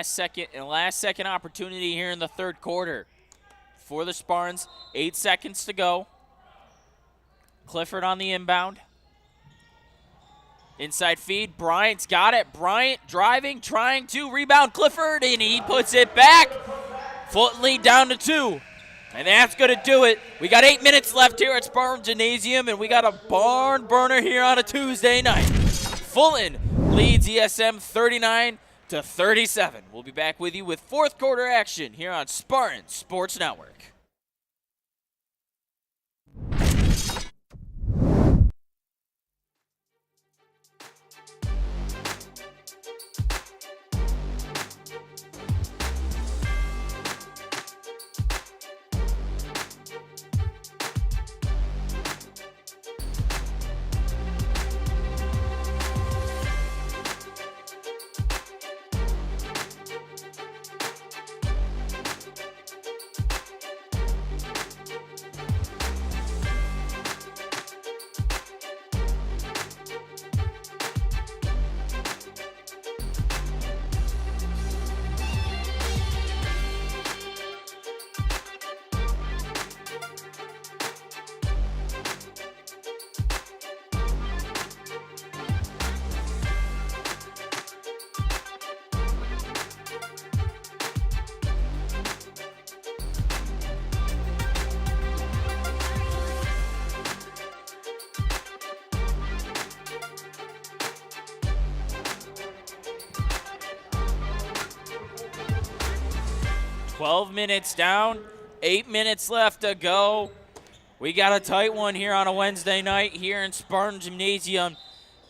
second opportunity here in the third quarter for the Spartans. 8 seconds to go. Clifford on the inbound. Inside feed. Bryant's got it. Bryant driving, trying to rebound Clifford, and he puts it back. Fulton lead down to 2. And that's going to do it. We got 8 minutes left here at Spartan Gymnasium, and we got a barn burner here on a Tuesday night. Fulton leads ESM 39-37. We'll be back with you with fourth quarter action here on Spartan Sports Network. 12 minutes down, 8 minutes left to go. We got a tight one here on a Wednesday night here in Spartan Gymnasium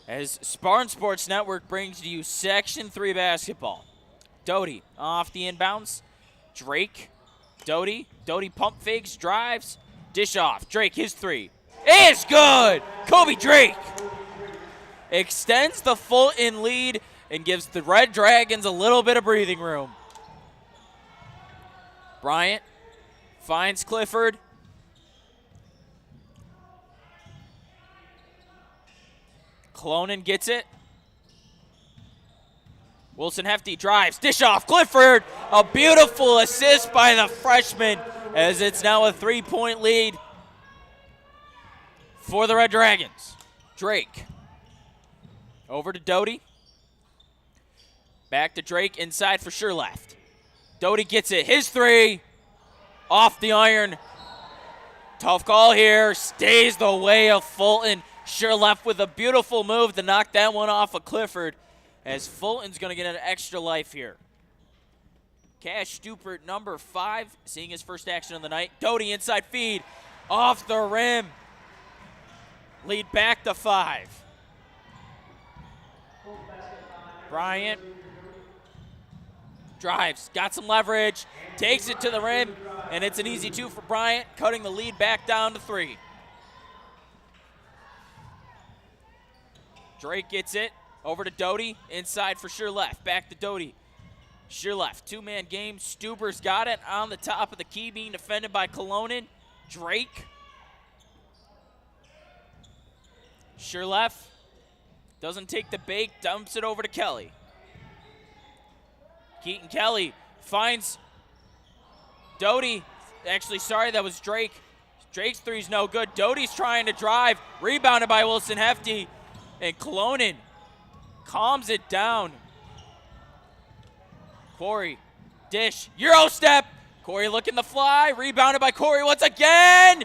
as Spartan Sports Network brings to you Section 3 basketball. Doty off the inbounds. Drake, Doty pump fakes, drives, dish off. Drake, his three is good. Kobe Drake extends the Fulton lead and gives the Red Dragons a little bit of breathing room. Bryant finds Clifford. Clonan gets it. Wilson Hefty drives, dish off, Clifford. A beautiful assist by the freshman as it's now a 3-point lead for the Red Dragons. Drake over to Doty. Back to Drake, inside for sure left. Doty gets it, his three, off the iron. Tough call here, stays the way of Fulton. Sure left with a beautiful move to knock that one off of Clifford as Fulton's going to get an extra life here. Cash Stupert, number 5, seeing his first action of the night. Doty inside feed, off the rim. Lead back to 5. Bryant drives, got some leverage, takes it to the rim, and it's an easy 2 for Bryant, cutting the lead back down to 3. Drake gets it, over to Doty, inside for sure left, back to Doty. Sure left, 2-man game, Stuber's got it on the top of the key, being defended by Colonin. Drake. Sure left, doesn't take the bake, dumps it over to Kelly. Keaton Kelly finds Doty. Actually, sorry, that was Drake. Drake's three's no good. Doty's trying to drive, rebounded by Wilson Hefty, and Colonin calms it down. Corey, dish, Euro step. Corey looking to fly, rebounded by Corey once again,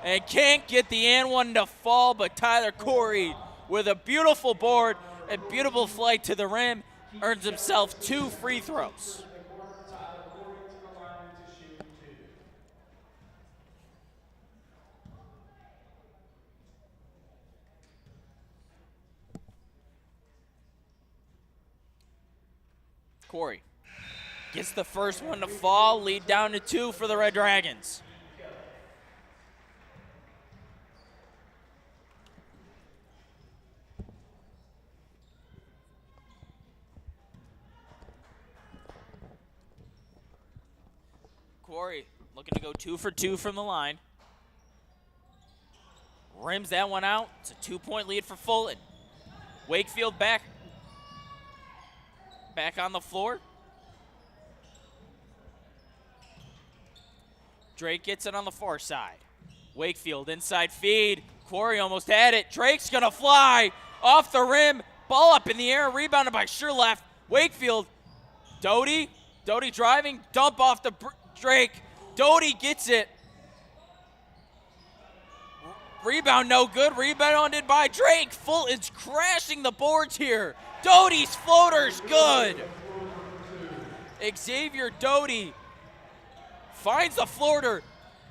and can't get the and one to fall, but Tyler Corey with a beautiful board and beautiful flight to the rim earns himself 2 free throws. Corey gets the first one to fall, lead down to 2 for the Red Dragons. Corey looking to go 2 for 2 from the line. Rims that one out. It's a 2-point lead for Fulton. Wakefield back on the floor. Drake gets it on the far side. Wakefield inside feed. Corey almost had it. Drake's gonna fly off the rim. Ball up in the air, rebounded by sure left. Wakefield, Doty driving, dump off the Drake. Doty gets it. Rebound no good, rebounded by Drake. Fulton's crashing the boards here. Doty's floater's good. Xavier Doty finds the floater.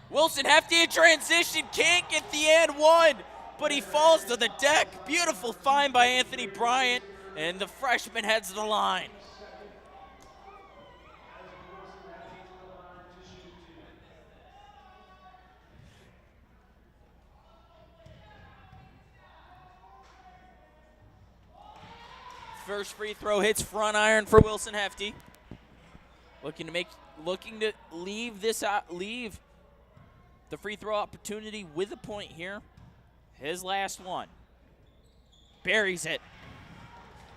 Wilson Hefty in transition, can't get the and one, but he falls to the deck. Beautiful find by Anthony Bryant, and the freshman heads to the line. First free throw hits front iron for Wilson Hefty. Looking to leave the free throw opportunity with a point here. His last one. Buries it.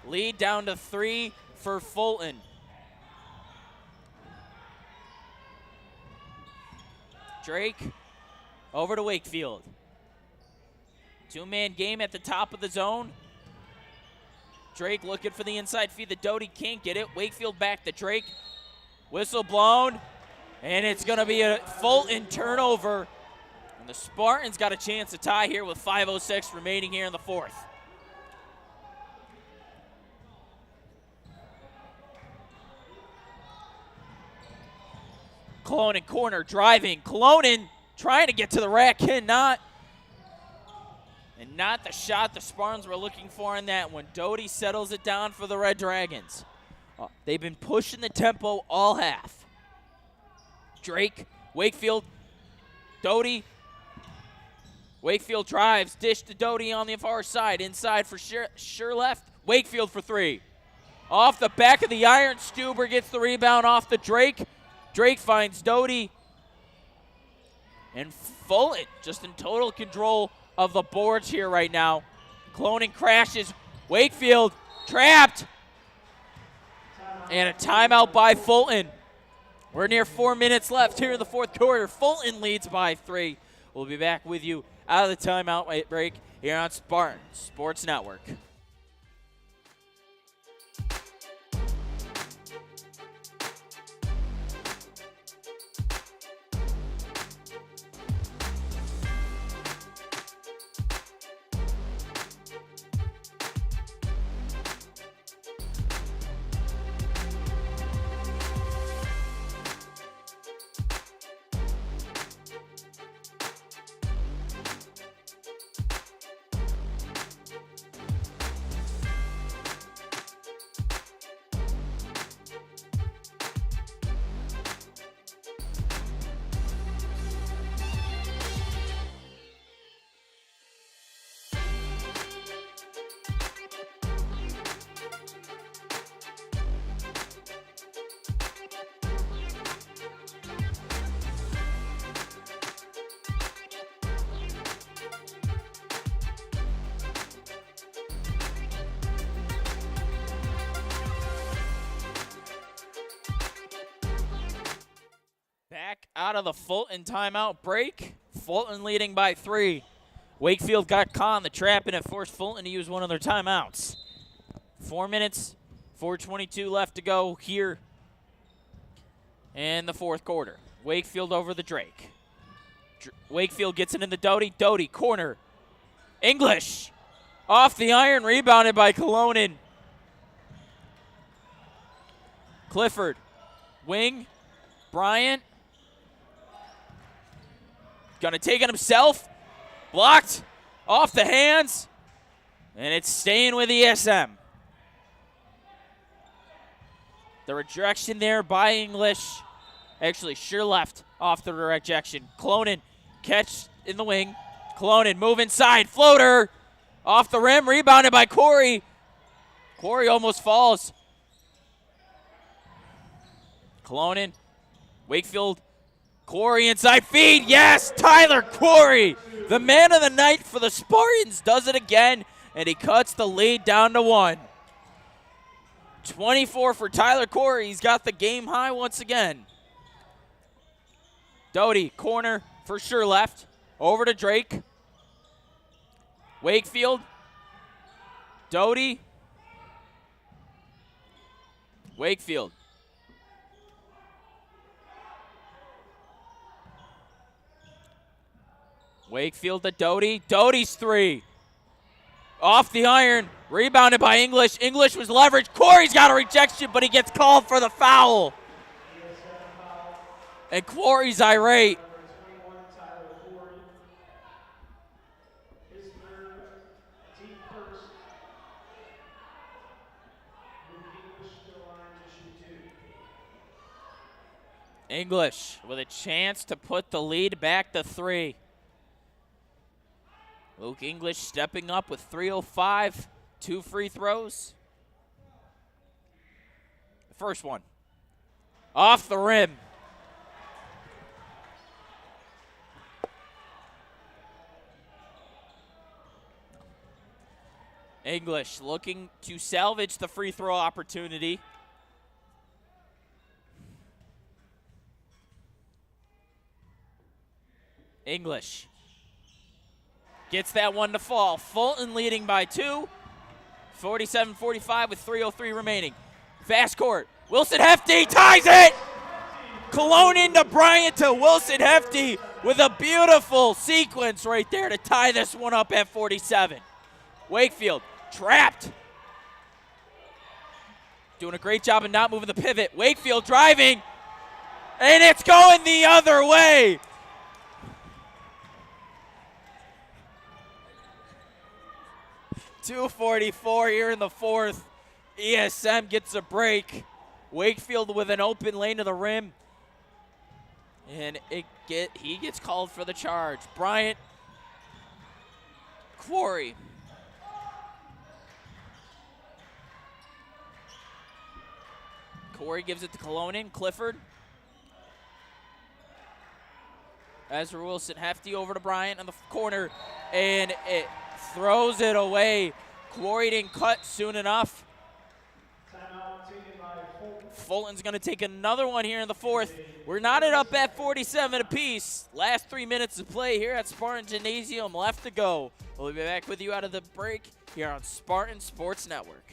Lead down to 3 for Fulton. Drake over to Wakefield. 2-man game at the top of the zone. Drake looking for the inside feed. The Doty can't get it. Wakefield back to Drake. Whistle blown. And it's going to be a Fulton turnover. And the Spartans got a chance to tie here with 5:06 remaining here in the 4th. Colonin corner, driving. Colonin trying to get to the rack, cannot. And not the shot the Spartans were looking for in that one. Doty settles it down for the Red Dragons. They've been pushing the tempo all half. Drake, Wakefield, Doty. Wakefield drives, dish to Doty on the far side. Inside for sure left. Wakefield for three. Off the back of the iron, Stuber gets the rebound off the Drake. Drake finds Doty. And Fulton just in total control of the boards here right now. Cloning crashes. Wakefield trapped. And a timeout by Fulton. We're near 4 minutes left here in the fourth quarter. Fulton leads by 3. We'll be back with you out of the timeout break here on Spartan Sports Network. Back out of the Fulton timeout break. Fulton leading by 3. Wakefield got caught in the trap, and it forced Fulton to use one of their timeouts. 4 minutes, 4:22 left to go here in the fourth quarter. Wakefield over the Drake. Wakefield gets it in the Doty. Doty, corner. English off the iron, rebounded by Colonin. Clifford, wing. Bryant. Gonna take it himself. Blocked off the hands. And it's staying with ESM. The rejection there by English. Actually, sure left off the rejection. Clonin, catch in the wing. Clonin, move inside. Floater off the rim. Rebounded by Corey. Corey almost falls. Clonin. Wakefield, Corey inside feed. Yes, Tyler Corey, the man of the night for the Spartans, does it again, and he cuts the lead down to 1. 24 for Tyler Corey. He's got the game high once again. Doty, corner for sure left. Over to Drake. Wakefield. Doty. Wakefield. Wakefield to Doty. Doty's 3. Off the iron. Rebounded by English. English was leveraged. Corey's got a rejection, but he gets called for the foul. And Corey's irate. English with a chance to put the lead back to 3. Luke English stepping up with 3:05, 2 free throws. The first one, off the rim. English looking to salvage the free throw opportunity. English gets that one to fall. Fulton leading by 2. 47-45 with 3:03 remaining. Fast court. Wilson Hefty ties it! Cologne to Bryant to Wilson Hefty with a beautiful sequence right there to tie this one up at 47. Wakefield trapped. Doing a great job of not moving the pivot. Wakefield driving. And it's going the other way. .244 here in the fourth. ESM gets a break. Wakefield with an open lane to the rim. And he gets called for the charge. Bryant, Quarry. Corey gives it to Colonin. Clifford. Ezra Wilson hefty over to Bryant on the corner. And it throws it away. Quarry didn't cut soon enough. Timeout taken by Fulton. Fulton's going to take another one here in the fourth. We're knotted up at 47 apiece. Last 3 minutes of play here at Spartan Gymnasium left to go. We'll be back with you out of the break here on Spartan Sports Network.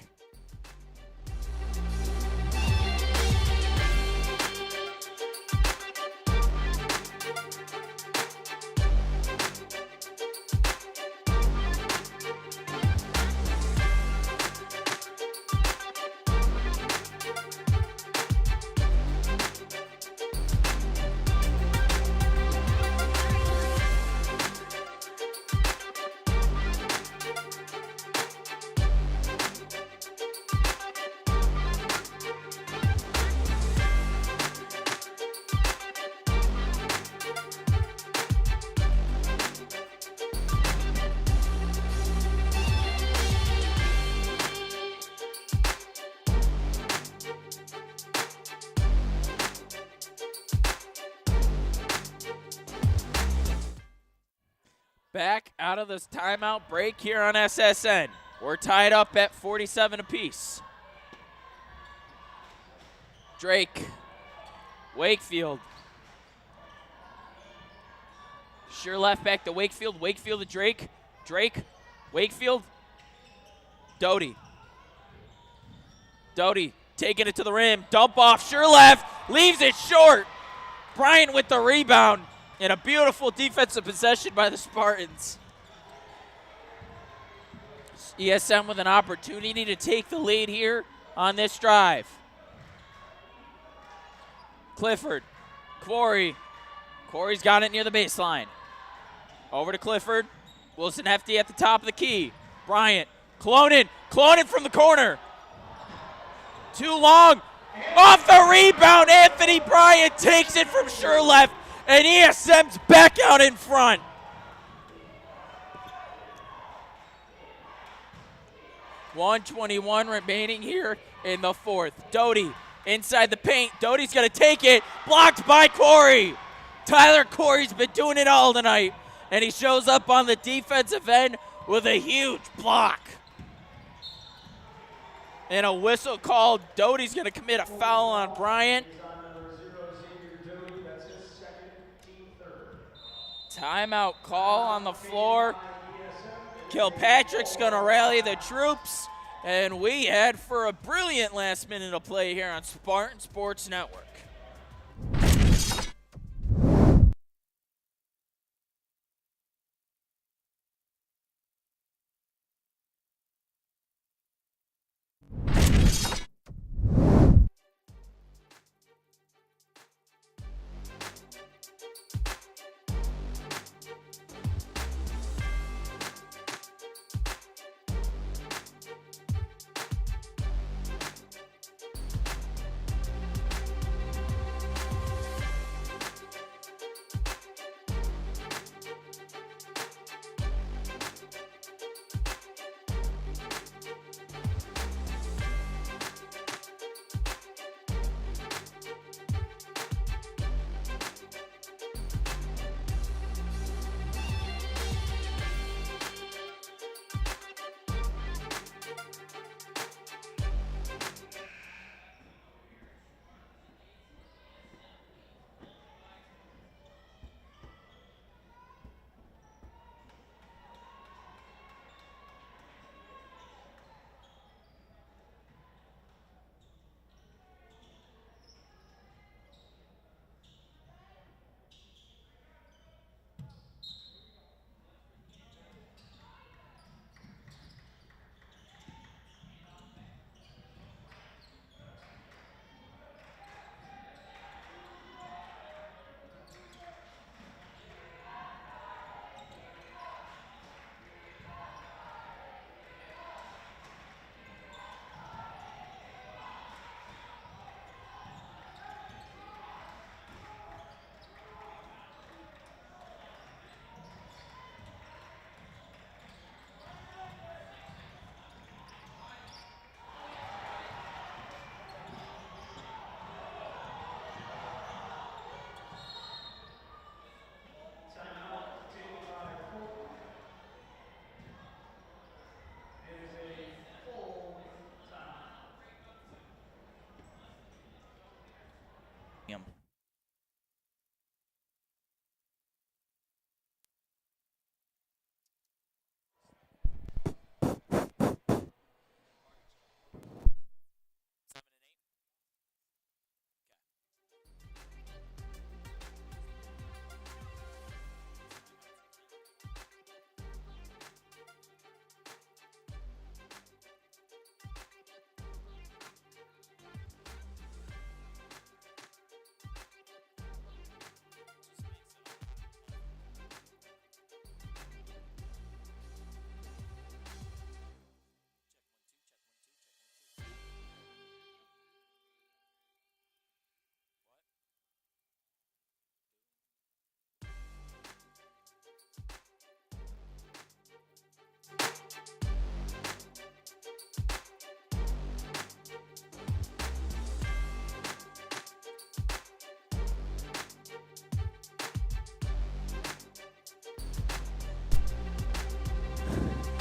Back out of this timeout break here on SSN. We're tied up at 47 apiece. Drake, Wakefield. Sure left back to Wakefield. Wakefield to Drake. Drake, Wakefield. Doty. Doty taking it to the rim. Dump off. Sure left. Leaves it short. Bryant with the rebound. And a beautiful defensive possession by the Spartans. ESM with an opportunity to take the lead here on this drive. Clifford, Quarry. Quarry's got it near the baseline. Over to Clifford. Wilson hefty at the top of the key. Bryant, Colonin from the corner. Too long. Off the rebound, Anthony Bryant takes it from sure left. And ESM's back out in front. .121 remaining here in the fourth. Doty inside the paint. Doty's going to take it. Blocked by Corey. Tyler Corey's been doing it all tonight. And he shows up on the defensive end with a huge block. And a whistle called. Doty's going to commit a foul on Bryant. Timeout call on the floor. Kilpatrick's going to rally the troops. And we head for a brilliant last minute of play here on Spartan Sports Network.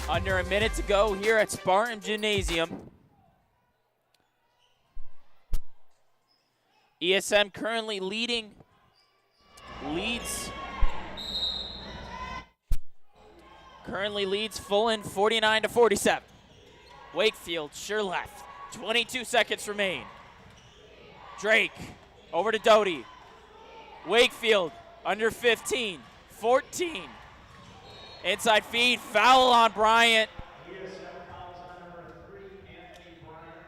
Under a minute to go here at Spartan Gymnasium. ESM currently leads Fulton 49-47. Wakefield, sure left. 22 seconds remain. Drake over to Doty. Wakefield under 15, 14. Inside feed, foul on Bryant. ESM fouls on number 3, Anthony Bryant.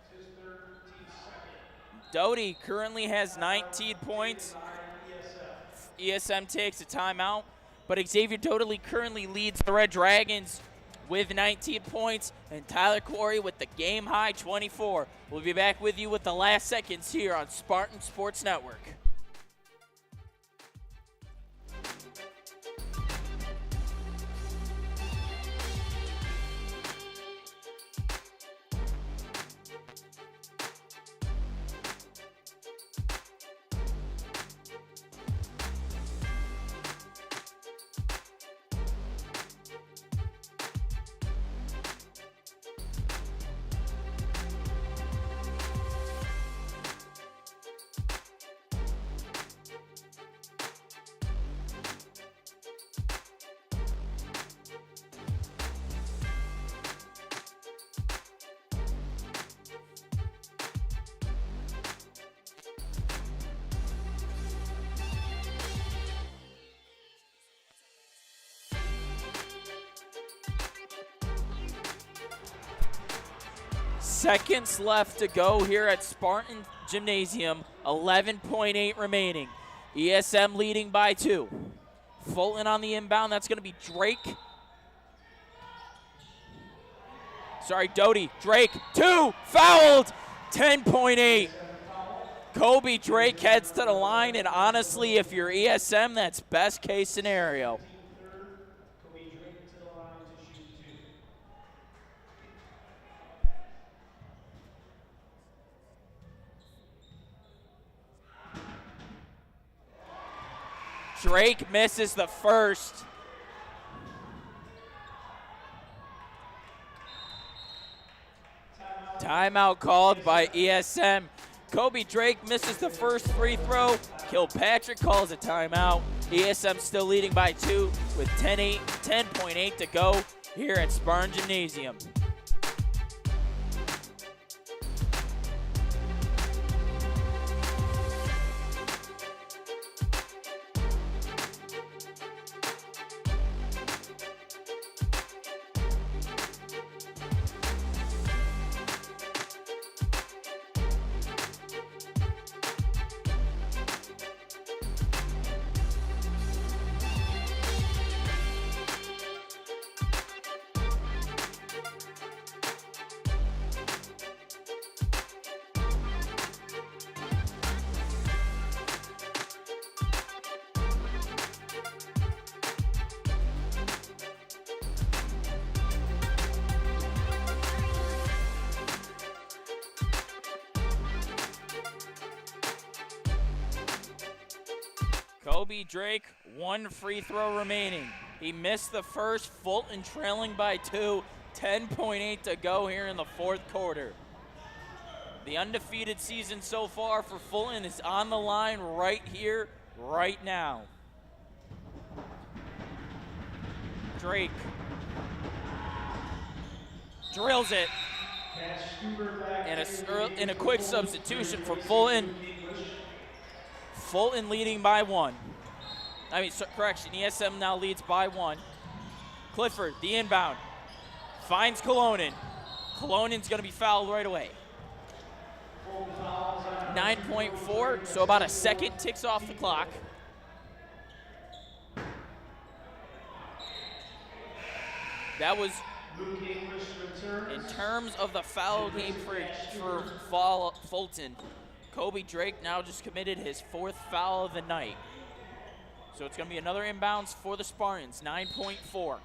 It's his third, team second. Doty currently has 19 points. ESM takes a timeout, but Xavier Doty currently leads the Red Dragons with 19 points, and Tyler Corey with the game-high 24. We'll be back with you with the last seconds here on Spartan Sports Network. Seconds left to go here at Spartan Gymnasium. 11.8 remaining. ESM leading by 2. Fulton on the inbound. That's going to be Drake. Sorry, Doty. Drake. 2. Fouled. 10.8. Kobe Drake heads to the line, and honestly, if you're ESM, that's best case scenario. Drake misses the first. Timeout called by ESM. Kobe Drake misses the first free throw. Kilpatrick calls a timeout. ESM still leading by 2 with 10.8 to go here at Spartan Gymnasium. Kobe Drake, 1 free throw remaining. He missed the first. Fulton trailing by 2. 10.8 to go here in the fourth quarter. The undefeated season so far for Fulton is on the line right here, right now. Drake drills it. And a quick substitution for Fulton. Fulton leading by 1. Correction, ESM now leads by 1. Clifford, the inbound, finds Colonin. Colonen's going to be fouled right away. 9.4, so about a second ticks off the clock. That was, in terms of the foul game for Fulton, Kobe Drake now just committed his 4th foul of the night. So it's going to be another inbounds for the Spartans, 9.4.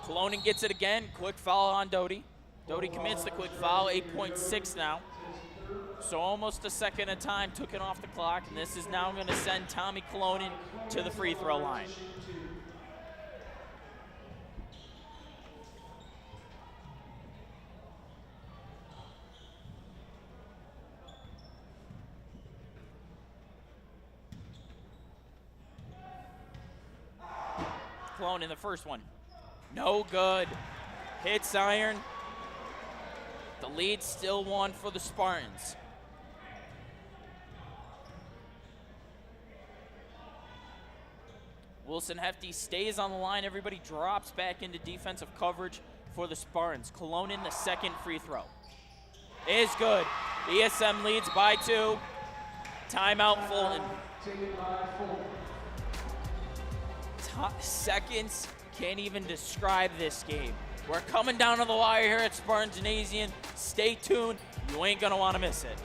Colonin gets it again, quick foul on Doty. Doty commits the quick foul, 8.6 now. So almost a second of time took it off the clock, and this is now going to send Tommy Colonin to the free throw line. Cologne in the first one. No good. Hits iron. The lead still won for the Spartans. Wilson Hefty stays on the line. Everybody drops back into defensive coverage for the Spartans. Cologne in the second free throw. Is good. ESM leads by 2. Timeout Fulton. Seconds can't even describe this game. We're coming down to the wire here at Spartan Gymnasium. Stay tuned. You ain't gonna wanna miss it.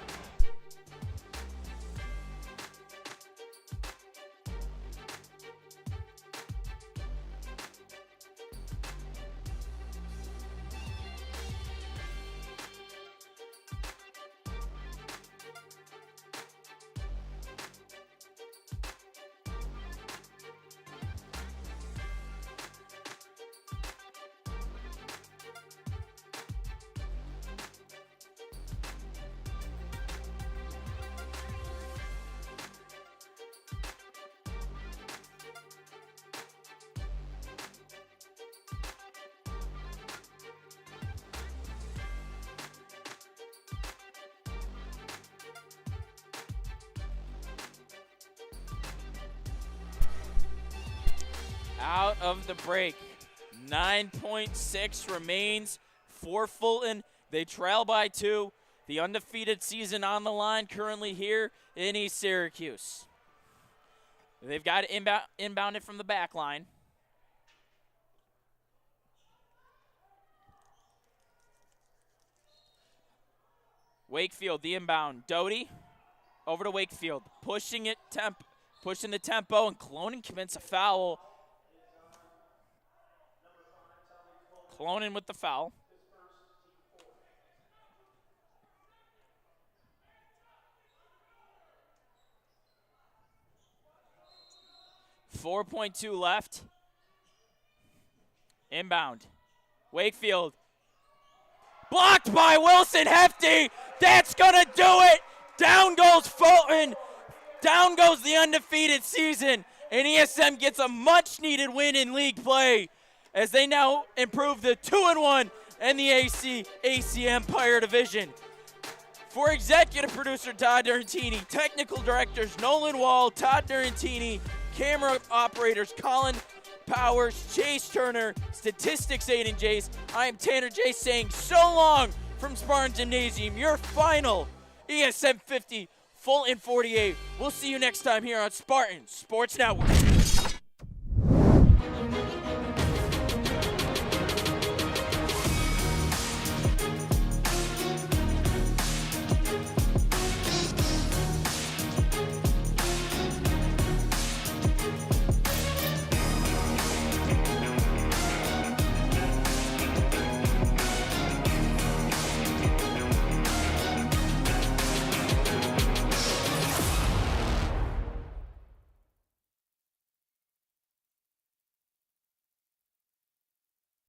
Out of the break. 9.6 remains for Fulton. They trail by 2. The undefeated season on the line currently here in East Syracuse. They've got it inbounded from the back line. Wakefield, the inbound. Doty over to Wakefield. Pushing the tempo, and Cologne commits a foul. Cologne with the foul. .2 left. Inbound. Wakefield. Blocked by Wilson Hefty. That's going to do it. Down goes Fulton. Down goes the undefeated season. And ESM gets a much-needed win in league play, as they now improve the 2-1 in the AC Empire Division. For executive producer Todd Durantini, technical directors Nolan Wall, Todd Durantini, camera operators Colin Powers, Chase Turner, statistics Aiden Jace, I am Tanner Jace saying so long from Spartan Gymnasium, your final ESM 50, Fulton 48. We'll see you next time here on Spartan Sports Network.